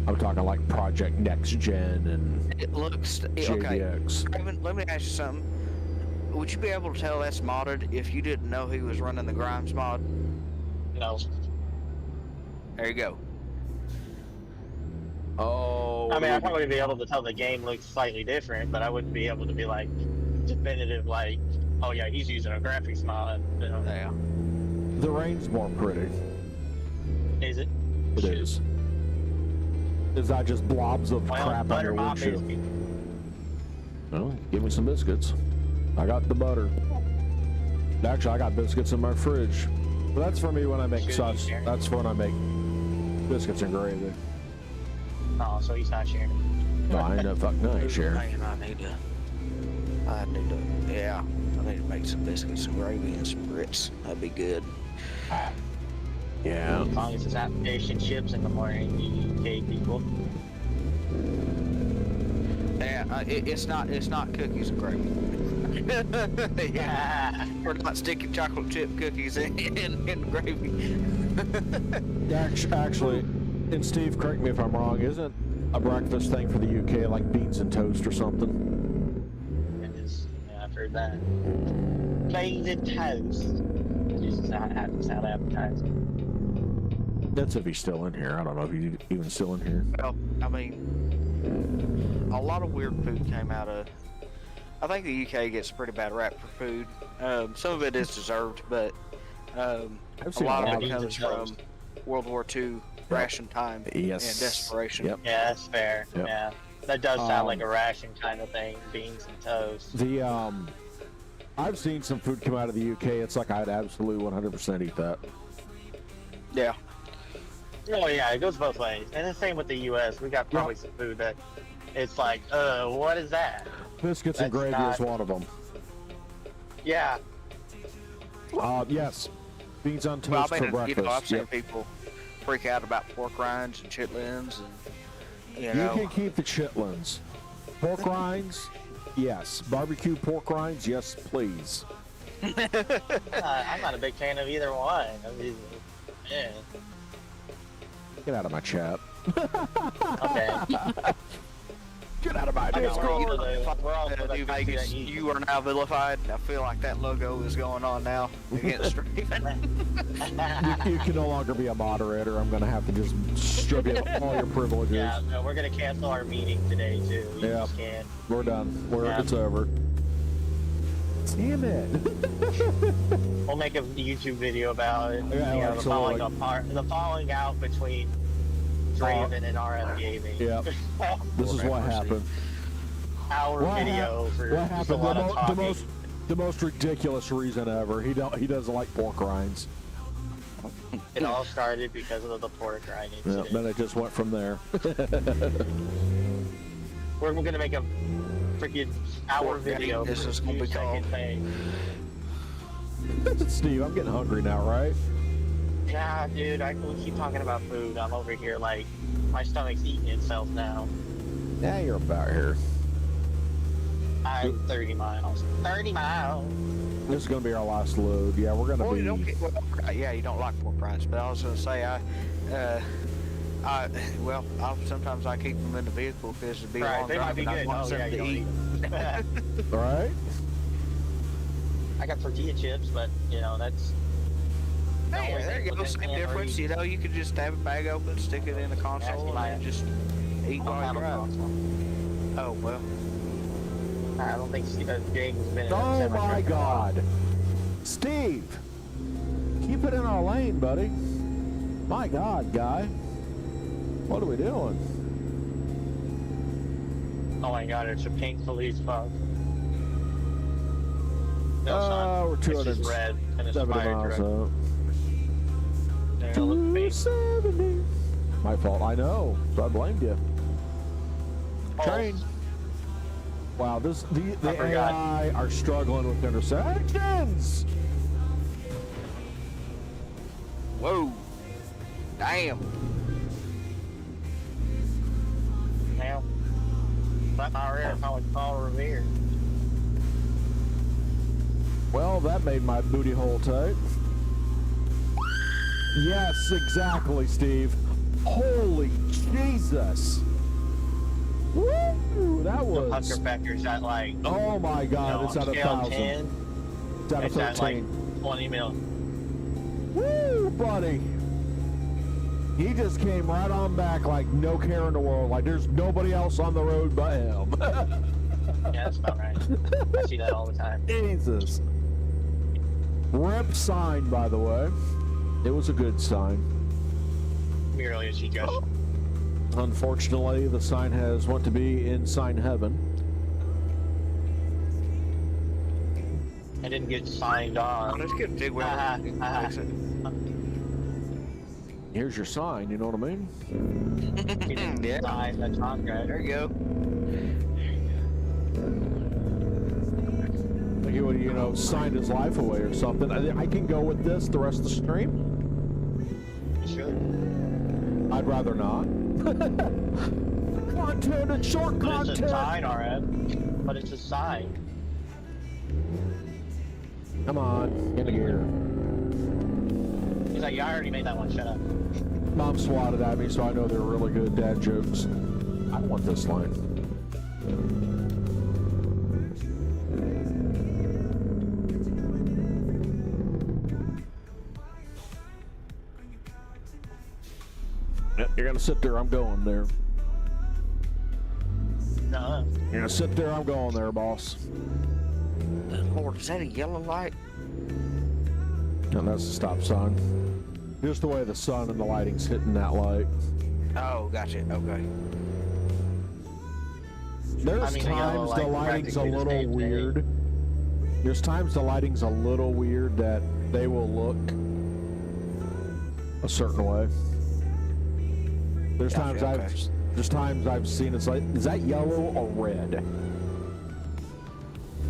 I'm talking like Project Next Gen and It looks... JDX. Raven, let me ask you something. Would you be able to tell that's modded if you didn't know he was running the Grimes mod? No. There you go. Oh. I mean, I'd probably be able to tell the game looks slightly different, but I wouldn't be able to be like definitive, like, oh yeah, he's using a graphics mod. You know? Yeah. The rain's more pretty. Is it? It is. Is that just blobs of Well, crap on butter your mop is. windshield? Well, give me some biscuits. I got the butter. Actually, I got biscuits in my fridge. But that's for me when I make Should sauce. you share? That's when I make biscuits and gravy. Oh, so he's not sharing. No, I ain't no fuck night, Sharon. Man, I need to, yeah, I need to make some biscuits and gravy and some grits. That'd be good. Yeah. As long as it's not fish and chips in the morning, you UK people. Yeah, it's not cookies and gravy. Yeah. We're not sticking chocolate chip cookies in gravy. Actually, and Steve, correct me if I'm wrong, isn't a breakfast thing for the UK like beans and toast or something? It is. Yeah, I've heard that. Beans and toast. Jesus, I have to sound appetizing. That's if he's still in here. I don't know if he's even still in here. Well, I mean, a lot of weird food came out of. I think the UK gets a pretty bad rap for food. Some of it is deserved, but a lot of it comes from World War II ration time and desperation. Yep. Yeah, that's fair. Yep. Yeah, that does sound like a ration kind of thing. Beans and toast. I've seen some food come out of the UK. It's like I'd absolutely 100% eat that. Yeah. Oh yeah, it goes both ways. And the same with the US. We got probably some food that it's like, what is that? Biscuits and gravy is one of them. Yeah. Yes. Beans on toast for breakfast. You know, I've seen people freak out about pork rinds and chitlins, and you can keep the chitlins. Pork rinds, yes. Barbecue pork rinds, yes, please. I'm not a big fan of either one. I mean, yeah. Get out of my chat. Okay. Get out of my Discord. We're all New Vegas, you are now vilified. I feel like that logo is going on now against Raven. You can no longer be a moderator. I'm going to have to just strip you of all your privileges. Yeah, no, we're going to cancel our meeting today, too. You just can't. We're done. It's over. Damn it. We'll make a YouTube video about it. Yeah, the falling out between Draven and RF Gaming. Yeah. This is what happened. Video for what happened? a lot of talking. The most ridiculous reason ever. He doesn't like pork rinds. It all started because of the pork rind incident. Then it just went from there. We're gonna make a freaking hour video. This is gonna be called. Steve, I'm getting hungry now, right? Yeah, dude, we keep talking about food. I'm over here like, my stomach's eating itself now. Yeah, you're about here. I'm 30 miles. 30 miles! This is going to be our last load. Yeah, we're going to be... you don't like pork rinds, but I was going to say, sometimes I keep them in the vehicle because it'd be a long they might drive be and I good. want something to eat. All right. I got tortilla chips, but, that's... Hey, there you go, same difference. You know, you could just have a bag open, stick it in the console, and just eat while you drive. Oh, well. I don't think James has been in Oh, my God. Steve, keep it in our lane, buddy. My God, guy. What are we doing? Oh, my God, it's a pink police fuck. No, we're 270 red and it's miles out. 270. My fault, I know. So I blamed you. Train. Wow, the AI are struggling with intersections. Whoa. Damn. Now, let my rear if I would fall Revere. Well, that made my booty hole tight. Yes, exactly, Steve. Holy Jesus. Woo! That was... Hunker Becker's at like... Oh my God, it's at 1,000. 10, it's at 13. At like 20 mil. Woo, buddy. He just came right on back like no care in the world. Like there's nobody else on the road but him. Yeah, that's about right. I see that all the time. Jesus. Rip sign, by the way. It was a good sign. Merely a suggestion. Unfortunately, the sign has went to be in sign heaven. I didn't get signed on. Let's get a dig well. Here's your sign, you know what I mean? Yeah. Sign the contract. There you go. Like he would, signed his life away or something. I can go with this the rest of the stream. Sure. I'd rather not. Content and short But content. it's a sign, RF. But it's a sign. Come on, in the gear. He's like, yeah, I already made that one. Shut up. Mom swatted at me, so I know they're really good dad jokes. I want this line. Yep, you're gonna sit there. I'm going there. No. You're gonna sit there. I'm going there, boss. Lord, is that a yellow light? And that's the stop sign. Just the way the sun and the lighting's hitting that light. Oh, gotcha. Okay. There's the yellow times the light lighting's a practically the little same thing. weird. There's times the lighting's a little weird that they will look a certain way. There's Gotcha, there's times I've seen it's like, is that yellow or red?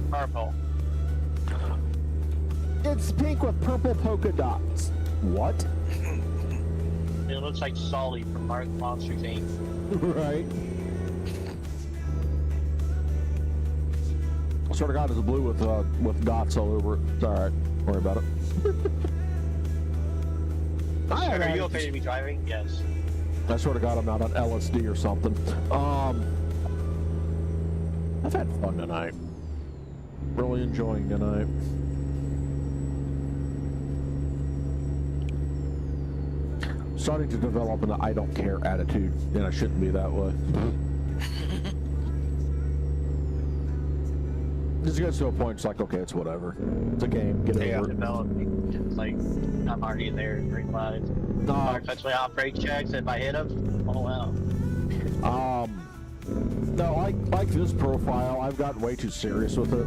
Purple. It's pink with purple polka dots. What? It looks like Sully from Monster Inc. Right. I swear to God, it's blue with dots all over it. It's all right. Don't worry about it. Are you okay to be driving? Yes. I swear to God, I'm not on LSD or something. I've had fun tonight. Really enjoying tonight. Starting to develop an I don't care attitude, and I shouldn't be that way. Just gets to a point, it's like, okay, it's whatever. It's a game, get over it. Developing. It's like, I'm already there in green lights. Mark touch me off brake checks, if I hit them, oh wow. No, like this profile, I've gotten way too serious with it.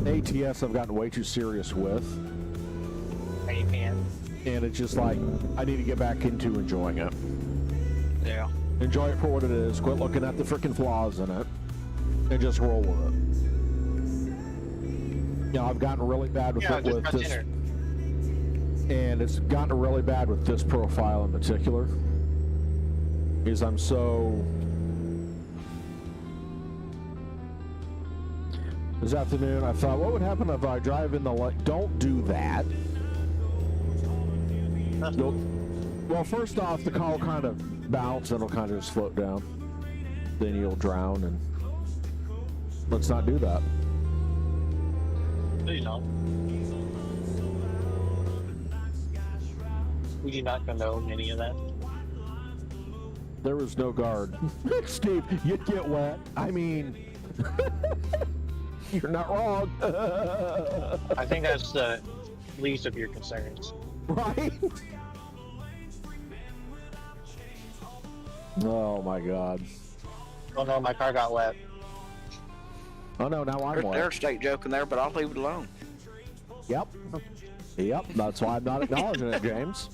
ATS, I've gotten way too serious with. And you can. And it's just like, I need to get back into enjoying it. Yeah. Enjoy it for what it is. Quit looking at the freaking flaws in it. And just roll with it. You know, I've gotten really bad with it with this. Enter. And it's gotten really bad with this profile in particular. Because I'm so... This afternoon, I thought, what would happen if I drive in the light? Don't do that. Well, first off, the car will kind of bounce and it'll kind of just float down. Then you'll drown, and let's not do that. Please don't. We do not condone any of that. There was no guard. Steve, you'd get wet. I mean, you're not wrong. I think that's the least of your concerns. Right? Oh my God. Oh no, my car got wet. Oh no, now I'm wet. There's a state joke in there, but I'll leave it alone. Yep. Yep, that's why I'm not acknowledging it, James.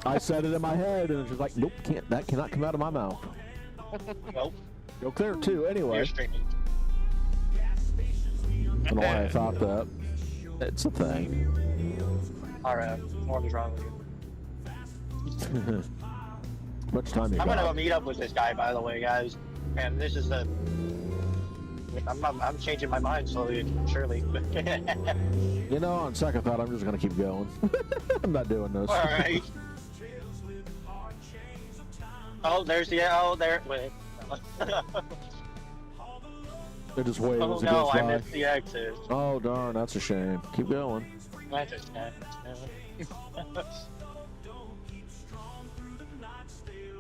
I said it in my head, and it's just like, nope, that cannot come out of my mouth. Nope. Go clear too, anyway. You're streaming. I don't know why I thought that. It's a thing. Alright, what is wrong with you? Much time you I'm got? gonna go meet up with this guy, by the way, guys. And this is the... I'm changing my mind slowly, surely. You know, on second thought, I'm just gonna keep going. I'm not doing this. Alright. Oh, there's the... Oh, there... Wait. It just waves. Oh it no, goes I by. missed the exit. Oh darn, that's a shame. Keep going. That's a shame.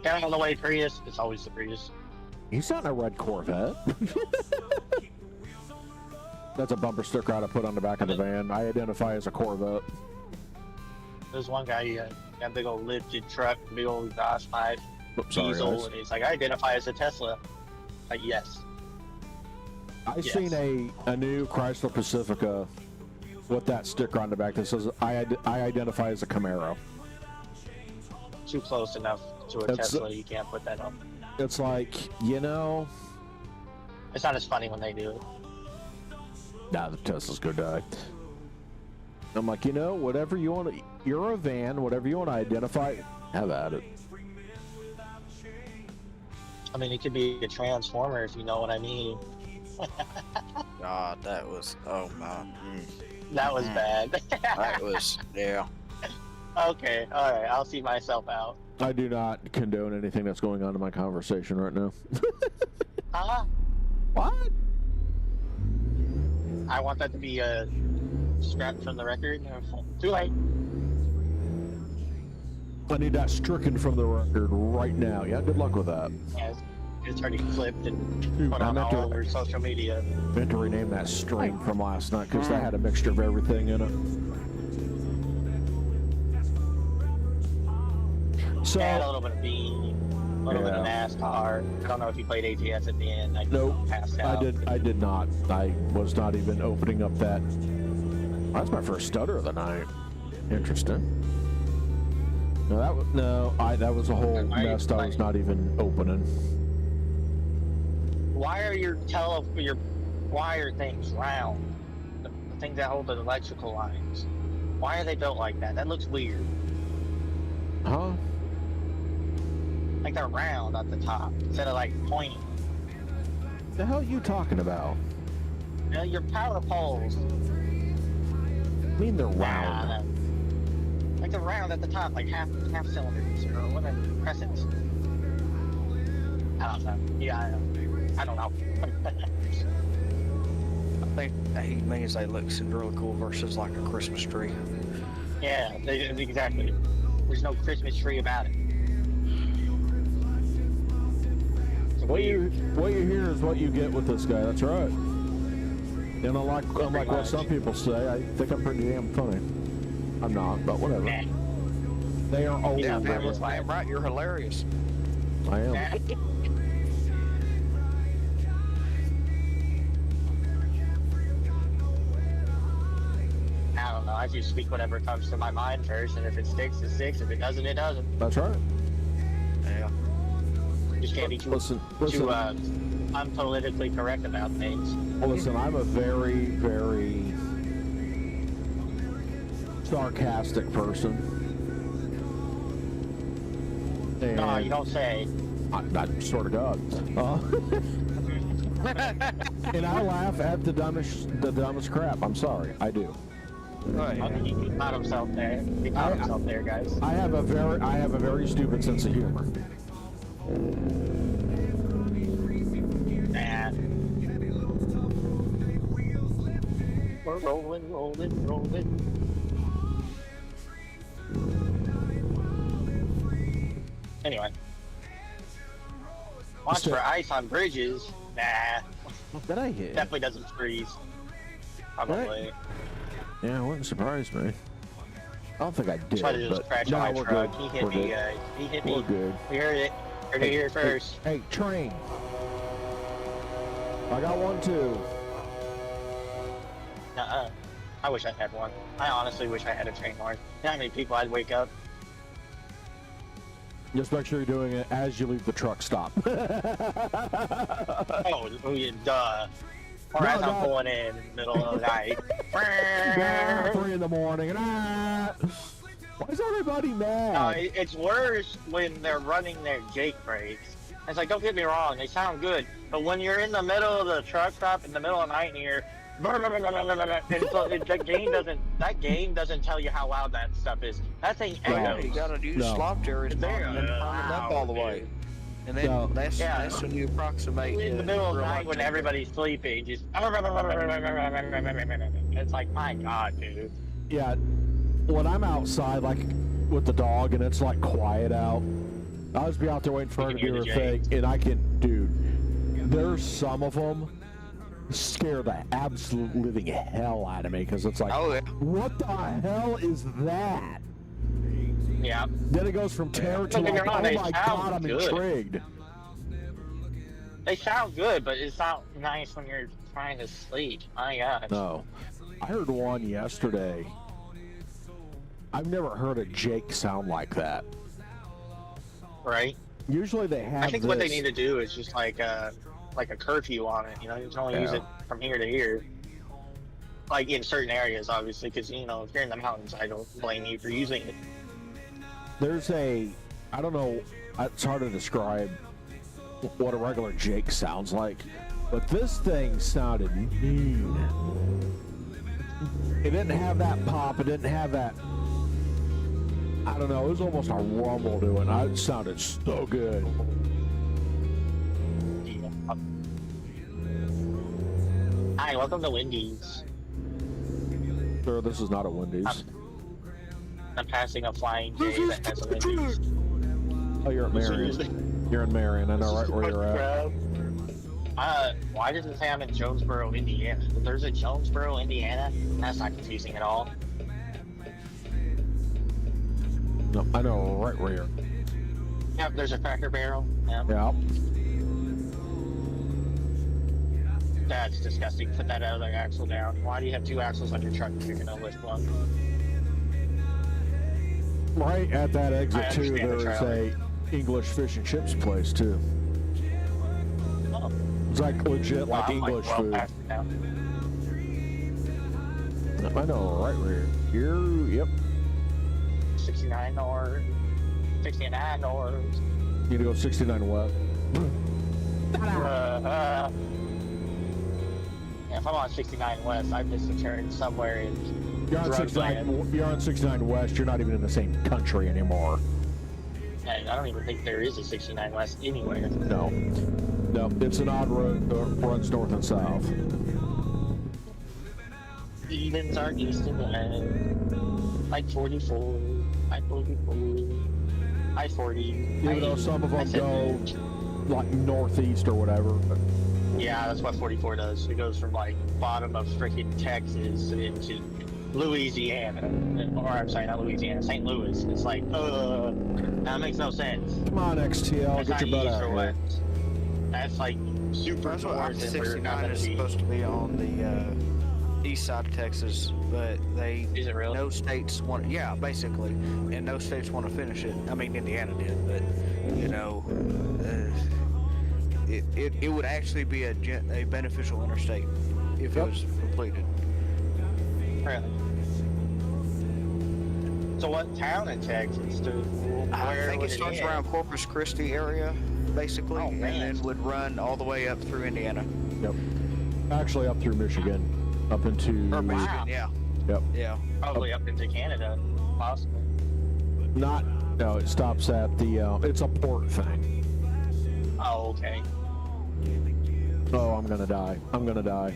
Get out of the way, Prius. It's always the Prius. He's not in a red Corvette. That's a bumper sticker I put on the back of the van. I identify as a Corvette. There's one guy, he got a big old lifted truck, big old exhaust pipe, Oops, sorry, diesel, guys. and he's like, I identify as a Tesla. Like, yes. I've Yes. seen a new Chrysler Pacifica with that sticker on the back that says, I identify as a Camaro. Too close enough to a That's- Tesla, you can't put that on. It's like, you know... It's not as funny when they do it. Nah, the Tesla's gonna die. I'm like, you know, whatever you want to... You're a van, whatever you want to identify, have at it. I mean, it could be a transformer if you know what I mean. God, that was, oh my. That was bad. That was, yeah. Okay, alright, I'll see myself out. I do not condone anything that's going on in my conversation right now. Huh? What? I want that to be scrapped from the record. Too late. I need that stricken from the record right now. Yeah, good luck with that. Yeah, it's already clipped and Dude, put on all over social media. Meant to rename that stream from last night because that had a mixture of everything in it. So, Yeah, a little bit of bean, a little bit of NASCAR. I don't know if you played ATS at the end. I nope, passed out. I did not. I was not even opening up that. That's my first stutter of the night. Interesting. No, that was a whole mess. I was not even opening. Why are your wire things round? The things that hold the electrical lines. Why are they built like that? That looks weird. Huh? Like they're round at the top instead of like pointy. The hell are you talking about? You know, your power poles. I mean they're round. Like they're round at the top, like half cylinders or whatever, crescents. I don't know. Yeah, I don't know. I think he means they look really cool versus like a Christmas tree. Yeah, exactly. There's no Christmas tree about it. What you hear is what you get with this guy. That's right. And unlike what some people say, I think I'm pretty damn funny. I'm not, but whatever. Nah. They are old. Yeah, damn right. You're hilarious. I am. Nah. I don't know. I just speak whatever comes to my mind first, and if it sticks, it sticks. If it doesn't, it doesn't. That's right. Yeah. Just can't be too unpolitically correct about things. Well, listen, I'm a very, very sarcastic person. And No, you don't say. I swear to God. And I laugh at the dumbest crap. I'm sorry, I do. Right. He caught himself there. He caught himself there, guys. I have a very stupid sense of humor. And we're rolling. Anyway. Watch for ice on bridges. Nah. Did I hit? Definitely doesn't freeze. Probably. Yeah, it wouldn't surprise me. I don't think I did. Tried to just but crash no, my we're truck. good. He hit We're me, good. guys. He hit me. We're good. We heard it. Heard it here first. Hey, train. I got one too. Nuh-uh. I wish I had one. I honestly wish I had a train horn. You know how many people I'd wake up? Just make sure you're doing it as you leave the truck stop. Oh, yeah, duh. Or No, as I'm no. pulling in the middle of the night. 3 in the morning. And why is everybody mad? It's worse when they're running their Jake brakes. It's like, don't get me wrong, they sound good, but when you're in the middle of the truck stop in the middle of the night and you're and so that game doesn't tell you how loud that stuff is. That thing Yeah, echoes. you gotta do slop cherries and then turn it up all the way. And then No. that's when you approximate In the middle of the real night life when tempo. everybody's sleeping, just it's like, my God, dude. Yeah, when I'm outside, like with the dog, and it's like quiet out, I'll just be out there waiting for her You to can do hear her the thing, and I can, dude, there's some of them scare the absolute living hell out of me, because it's like, Oh yeah. what the hell is that? Yeah. Then it goes from terror to Don't get me like, wrong, oh they my sound God, I'm good. intrigued. They sound good, but it's not nice when you're trying to sleep. My gosh. No. I heard one yesterday. I've never heard a Jake sound like that. Right? Usually they have I think this. what they need to do is just like a curfew on it. You know, you can only use it from here to here. Like in certain areas, obviously, because you know, if you're in the mountains, I don't blame you for using it. There's I don't know, it's hard to describe what a regular Jake sounds like, but this thing sounded mean. It didn't have that pop. It didn't have that. I don't know. It was almost a rumble to it. It sounded so good. Hi, welcome to Wendy's. Sir, this is not a Wendy's. I'm passing a flying J that has a Wendy's. Oh, you're at Marion. You're in Marion. I know right where you're at. Why does it say I'm in Jonesboro, Indiana? There's a Jonesboro, Indiana? That's not confusing at all. No, I know right where you're. Yep, there's a Cracker Barrel. Yep. Yeah. That's disgusting. Put that other axle down. Why do you have two axles on your truck if you're gonna lift one? Right at that exit too, understand the there is trailer. a English fish and chips place too. Oh. It's like legit, Well, like I'm, English well food. past it now. I know right where you're. Yep. $69. $69. You need to go 69 west. Yeah, if I'm on 69 West, I missed a turn somewhere in You're on drug 69. land. You're on 69 west. You're not even in the same country anymore. And I don't even think there is a 69 West anywhere. No. No, it's an odd road that runs north and south. Evens are east and west. Like 44, I-44, I-40. Even though some of them go like northeast or whatever. But yeah, that's what 44 does. It goes from like bottom of freaking Texas into Louisiana. Or I'm sorry, not Louisiana, St. Louis. It's like, that makes no sense. come on, XTL, That's get not your butt east out or here. west. That's like super That's what north, and we're not 69 gonna is be. supposed to be on the east side of Texas, but they Is it really? no states want. Yeah, basically, and no states want to finish it. I mean, Indiana did, but you know, it would actually be a beneficial interstate if it was completed. Really? So what town in Texas do? I Where think would it starts end? around Corpus Christi area, basically, Oh, and man. then would run all the way up through Indiana. Yep. Actually, up through Michigan, up into. Or Michigan, Wow. yeah. Yep. Yeah. Probably up into Canada, possibly. Not. No, it stops at the. It's a port thing. Oh, okay. Oh, I'm gonna die. I'm gonna die.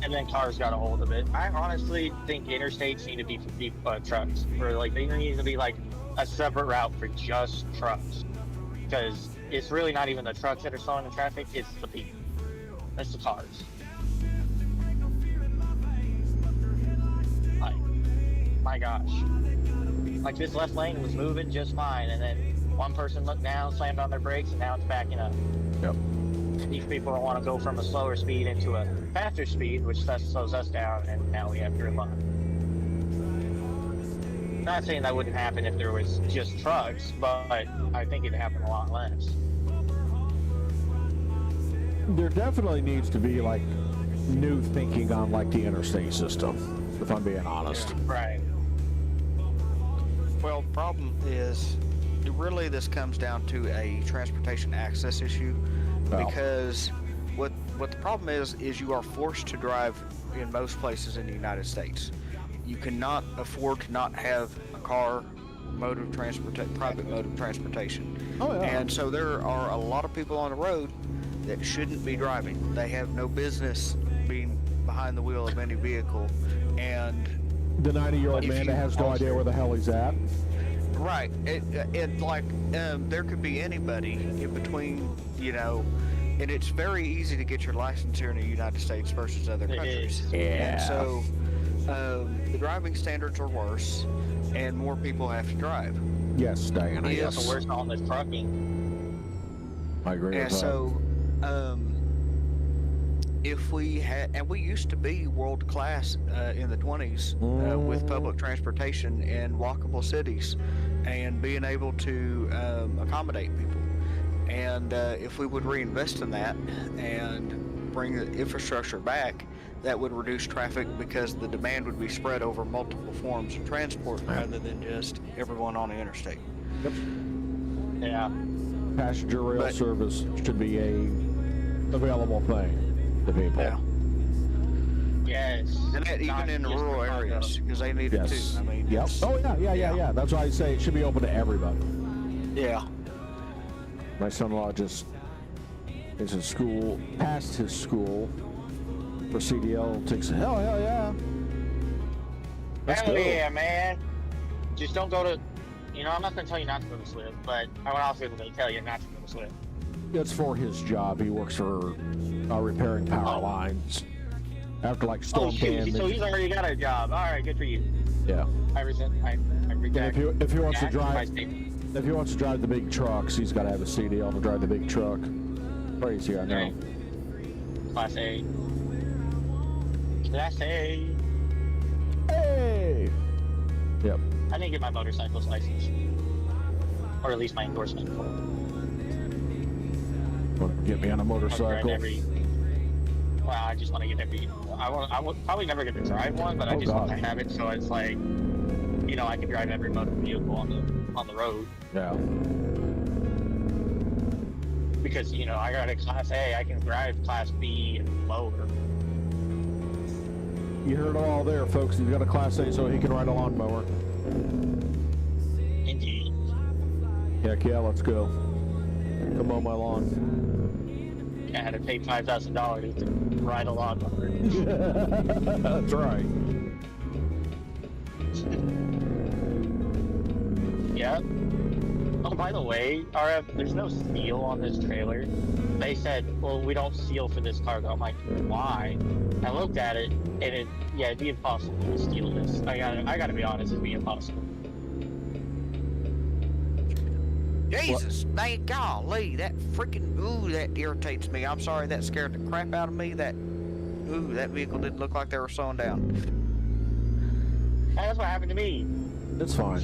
And then cars got a hold of it. I honestly think interstates need to be for trucks, or like they need to be like a separate route for just trucks, because it's really not even the trucks that are slowing the traffic; it's the people, it's the cars. Like, my gosh, like this left lane was moving just fine, and then one person looked down, slammed on their brakes, and now it's backing up. Yep. These people don't want to go from a slower speed into a faster speed, which thus slows us down, and now we have to rely. Not saying that wouldn't happen if there was just trucks, but I think it'd happen a lot less. There definitely needs to be like new thinking on like the interstate system, if I'm being honest. Right. Well, the problem is, really, this comes down to a transportation access issue, Well. because what the problem is you are forced to drive in most places in the United States. You cannot afford to not have a car, private mode of transportation. Oh yeah. And so there are a lot of people on the road that shouldn't be driving. They have no business being behind the wheel of any vehicle, and The 90-year-old if man you that has no also- idea where the hell he's at. right, it like there could be anybody in between, you know, and it's very easy to get your license here in the United States versus other It countries. is. Yeah. And so the driving standards are worse, and more people have to drive. Yes, Diana. Yeah, It's Yes. the worst on this trucking. I agree And with that. so, if we had, and we used to be world class in the 20s with public transportation in walkable cities, and being able to accommodate people. And if we would reinvest in that and bring the infrastructure back, that would reduce traffic because the demand would be spread over multiple forms of transport rather than just everyone on the interstate. Yeah. Passenger rail But- service should be a available thing to people. Yeah. Yes. And that Not even in the just rural for cargo. areas, because they need it Yes. too. I mean, Yep. it's- Oh yeah. That's why I say it should be open to everybody. yeah. My son-in-law just is in school, passed his school for CDL. Takes hell yeah. Let's Hell go. yeah, man. Just don't go to. You know, I'm not gonna tell you not to go to SWIFT, but I'm also gonna tell you not to go to SWIFT. It's for his job. He works for repairing power lines. After like storm damage. So he's already got a job. All right, good for you. Yeah. I reject. If he wants to my drive, statement. if he wants to drive the big trucks, he's got to have a CDL to drive the big truck. Crazy, I know. Right. Class A. Class A. Hey. Yep. I didn't get my motorcycle's license, or at least my endorsement for it. Want to get me on a motorcycle? Well, I just want to get every. I would probably never get to drive one, but I just want to have it so it's like, you know, I can drive every motor vehicle on the road. Yeah. Because you know, I got a Class A, I can drive Class B and lower. You heard it all there, folks. He's got a Class A, so he can ride a lawnmower. Indeed. Heck yeah, let's go. Come mow my lawn. I had to pay $5,000 to ride a lawnmower. That's right. Yeah. Oh, by the way, RF, there's no seal on this trailer. They said, well, we don't seal for this cargo. I'm like, why? I looked at it, and it'd be impossible to steal this. I gotta be honest, it'd be impossible. Jesus, dang golly, that freaking, ooh, that irritates me. I'm sorry, that scared the crap out of me. That vehicle didn't look like they were slowing down. Hey, that's what happened to me. It's fine.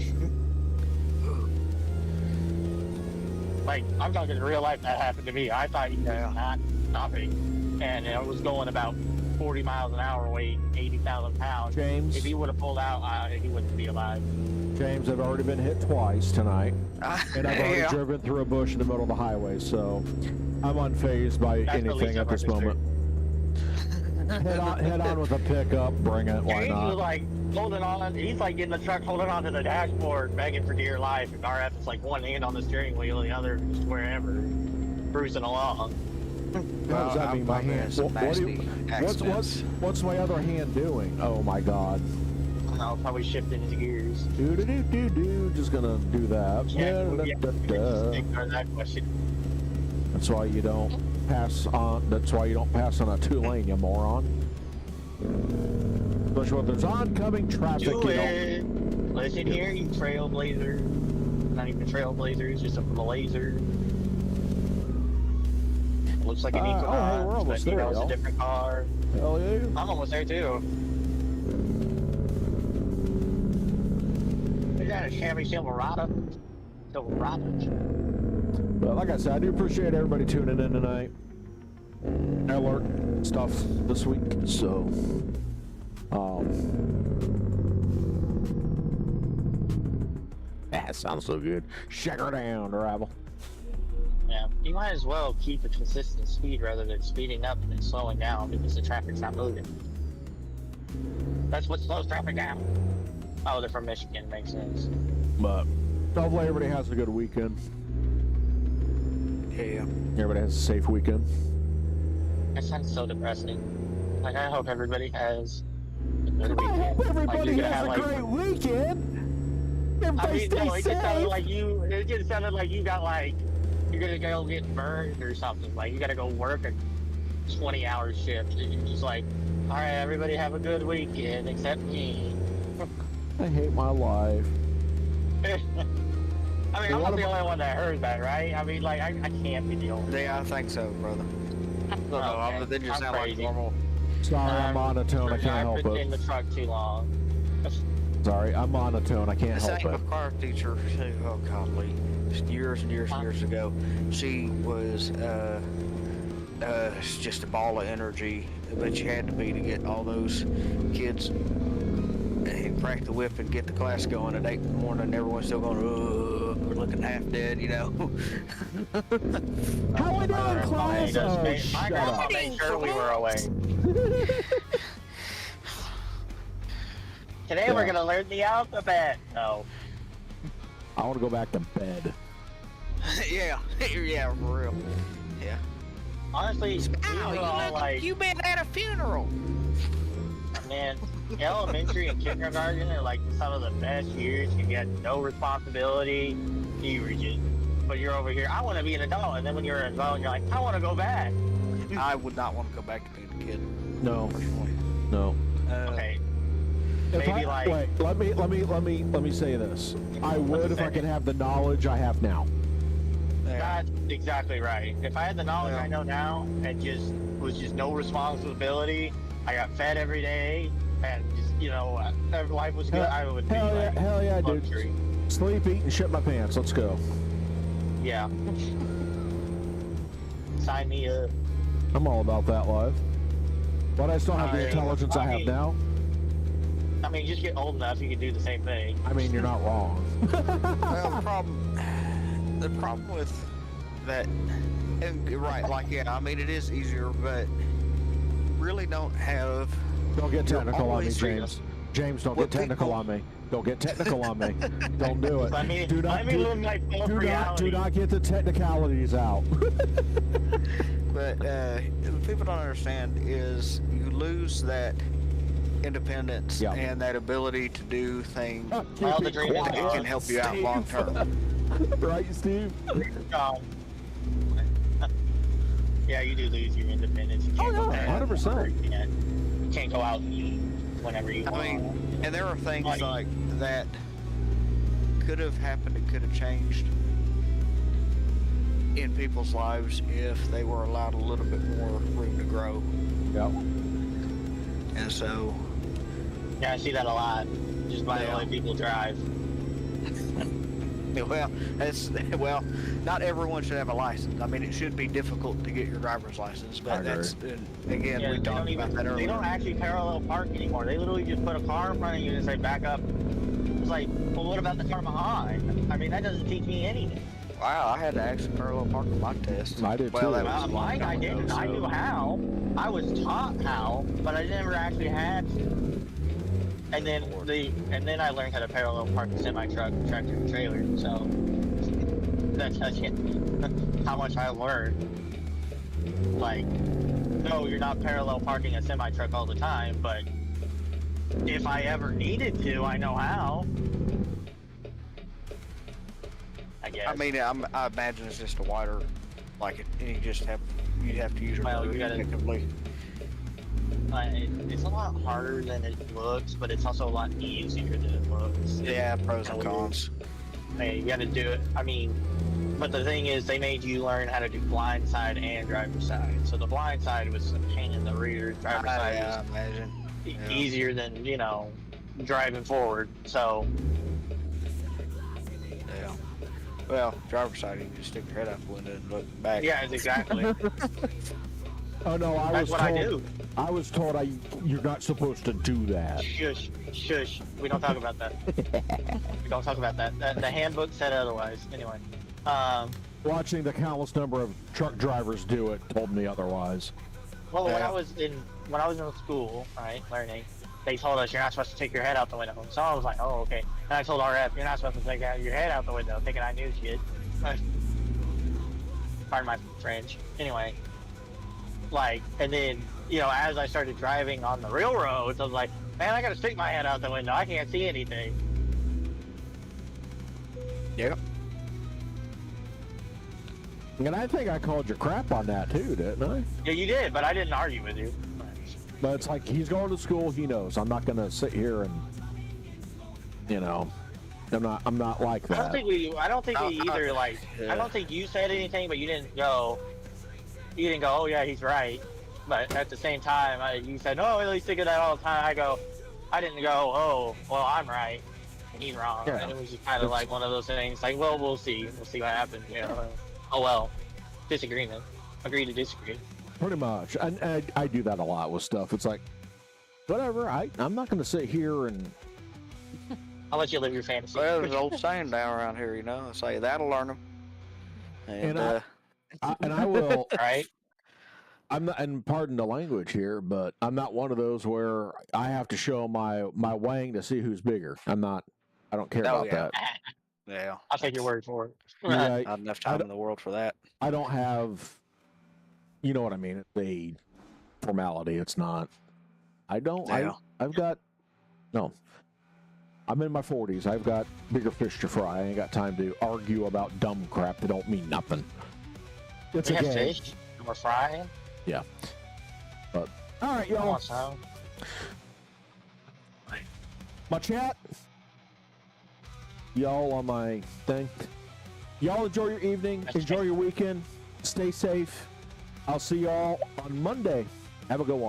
Like, I'm talking in real life, that happened to me. I thought he was not stopping, and it was going about 40 miles an hour, weighing 80,000 pounds. James. If he would have pulled out, he wouldn't be alive. James, I've already been hit twice tonight, and I've already Yeah. driven through a bush in the middle of the highway, so I'm unfazed by That's the anything least at of this our moment. Head on with a pickup, bring it, why James was not? like holding on. He's like in the truck, holding on to the dashboard, begging for dear life. And RF is like one hand on the steering wheel, and the other just wherever, cruising along. What does that mean, my I've been in hand? some nasty accidents. What's my other hand doing? Oh my god. I don't know, probably shifting his gears. Do. Just gonna do that. Just ignore that question. That's why you don't pass on. That's why you don't pass on a 2-lane, you moron. Especially when there's oncoming traffic. Do You it. Listen here, you trailblazer. Not even trailblazers, just a blazer. Looks like an Equinox, oh, hey, we're almost but you know there, it's a y'all. different car. Hell yeah. I'm almost there too. Is that a Chevy Silverado? But like I said, I do appreciate everybody tuning in tonight. Alert stuff this week, so that sounds so good. Shake her down, Rabble. Yeah, you might as well keep a consistent speed rather than speeding up and then slowing down because the traffic's not moving. That's what slows traffic down. Oh, they're from Michigan, makes sense. But hopefully everybody has a good weekend. Yeah. Everybody has a safe weekend. That sounds so depressing. Like, I hope everybody has a good weekend. I hope everybody you're gonna has have, a like- great weekend. I Everybody mean, stay no, it just sounded safe. like you got like, you're gonna go get burned or something. Like, you gotta go work a 20-hour shift. And you're just like, all right, everybody have a good weekend except me. I hate my life. I mean, I'm not the only one that heard that, right? I mean, like, I can't be the only Yeah, I think so, brother. No, Okay, then you I'm sound like crazy. normal. Sorry, I'm monotone. I can't help I've been in it. the truck too long. Sorry, I'm monotone. I can't The help same it. with car teacher, oh golly, years and years and years ago, she was just a ball of energy, but you had to be to get all those kids and crack the whip and get the class going at 8 in the morning. Everyone's still going, we're looking half dead, you know. How we doing, class? Oh, My shut grandma up. made sure we were away. Today we're gonna learn the alphabet. No. I want to go back to bed. Yeah, yeah, for real. Yeah. Honestly, we Ow, were you all look like, you been at a funeral. man, elementary and kindergarten are like some of the best years. You had no responsibility. You were just, but you're over here. I want to be an adult, and then when you're an adult, you're like, I want to go back. I would not want to go back to being a kid. No, Personally. no. Okay. If Maybe I, like wait, let me say this. I would if I could have the knowledge I have now. Yeah. that's exactly right. If I had the knowledge I know now and just was just no responsibility, I got fed every day, and just life was good. I would be like, hell yeah, dude. luxury. Sleep, eat, and shit my pants. Let's go. Yeah. Sign me up. I'm all about that life. But I still have the intelligence I have now. I mean, just get old enough, you can do the same thing. I mean, you're not wrong. Well, the problem with that, and you're right, like, yeah, I mean, it is easier, but really don't have. Don't get technical on me, always free James. James, don't What get technical people- on me. Don't get technical on me. Don't do it. Let me, do not, let me live my full reality. do not get the technicalities out. But what people don't understand is you lose that independence Yeah. and that ability to do things Well, the dream is that gone. can help you out long term. Right, Steve? Um, yeah, you do lose your independence. You can't go back. 100%. You can't go out and eat whenever you want. I mean, and there are things Money. like that could have happened and could have changed in people's lives if they were allowed a little bit more room to grow. Yep. And so, Yeah, I see that a lot. Just by the Yeah. way people drive. well, not everyone should have a license. I mean, it should be difficult to get your driver's license, I but agree. that's again, Yeah, we they talked don't about that They earlier. don't actually parallel park anymore. They literally just put a car in front of you and say back up. It's like, well, what about the car behind? I mean, that doesn't teach me anything. Wow, I had to actually parallel park on my test. I did well, too. That was a long Mine, time I ago, didn't. I so- knew how. I was taught how, but I never actually had to. And then I learned how to parallel park a semi truck, tractor, and trailer. So that tells you how much I learned. Like, no, you're not parallel parking a semi truck all the time, but if I ever needed to, I know how. I guess. I mean, I imagine it's just a wider, like, and you'd have to use your Well, road you gotta- effectively. It's a lot harder than it looks, but it's also a lot easier than it looks. Yeah, pros and cons. Hey, you gotta do it. I mean, but the thing is, they made you learn how to do blind side and driver's side. So the blind side was a pain in the rear. Driver's side I was imagine. Yeah. easier than, driving forward. So, Yeah. Well, driver's side, you can just stick your head out the window and look back. yeah, exactly. Oh no, I That's was what told. I do. I was told you're not supposed to do that. Shush, shush. We don't talk about that. We don't talk about that. The handbook said otherwise. Anyway. Watching the countless number of truck drivers do it told me otherwise. Well, when Yeah. I was in school, right, learning, they told us you're not supposed to take your head out the window. So I was like, oh, okay. And I told our rep, you're not supposed to take your head out the window, thinking I knew shit. Pardon my French. Anyway, and then, as I started driving on the real roads, I was like, man, I gotta stick my head out the window. I can't see anything. Yep. And I think I called you crap on that too, didn't I? Yeah, you did, but I didn't argue with you. But it's like he's going to school. He knows. I'm not going to sit here and, I'm not like that. I don't think we either, I Yeah. don't think you said anything, but you didn't go, oh yeah, he's right. But at the same time, you said, no, he's thinking that all the time. I didn't go, oh, well, I'm right, and he's wrong. Yeah. And it was just kind of like one of those things, like, well, we'll see what happens, Oh well, disagreement, agree to disagree. Pretty much. And I do that a lot with stuff. It's like, whatever. I'm not going to sit here and. I'll let you live your fantasy. Well, there's an old saying down around here, say that'll learn them. And I will. Right? I'm not, and pardon the language here, but I'm not one of those where I have to show my wang to see who's bigger. I'm not. I don't care about that. Yeah. I'll take your word for it. Yeah, Not enough time in the world for that. I don't have. You know what I mean? It's a formality. It's not. I don't. Yeah. I've got. No. I'm in my 40s. I've got bigger fish to fry. I ain't got time to argue about dumb crap that don't mean nothing. It's We a have game. fish. And we're frying. Yeah. But all right, Come y'all. on, son. My chat. Y'all on my thing. Y'all enjoy your evening. Enjoy your weekend. Stay safe. I'll see y'all on Monday. Have a good one.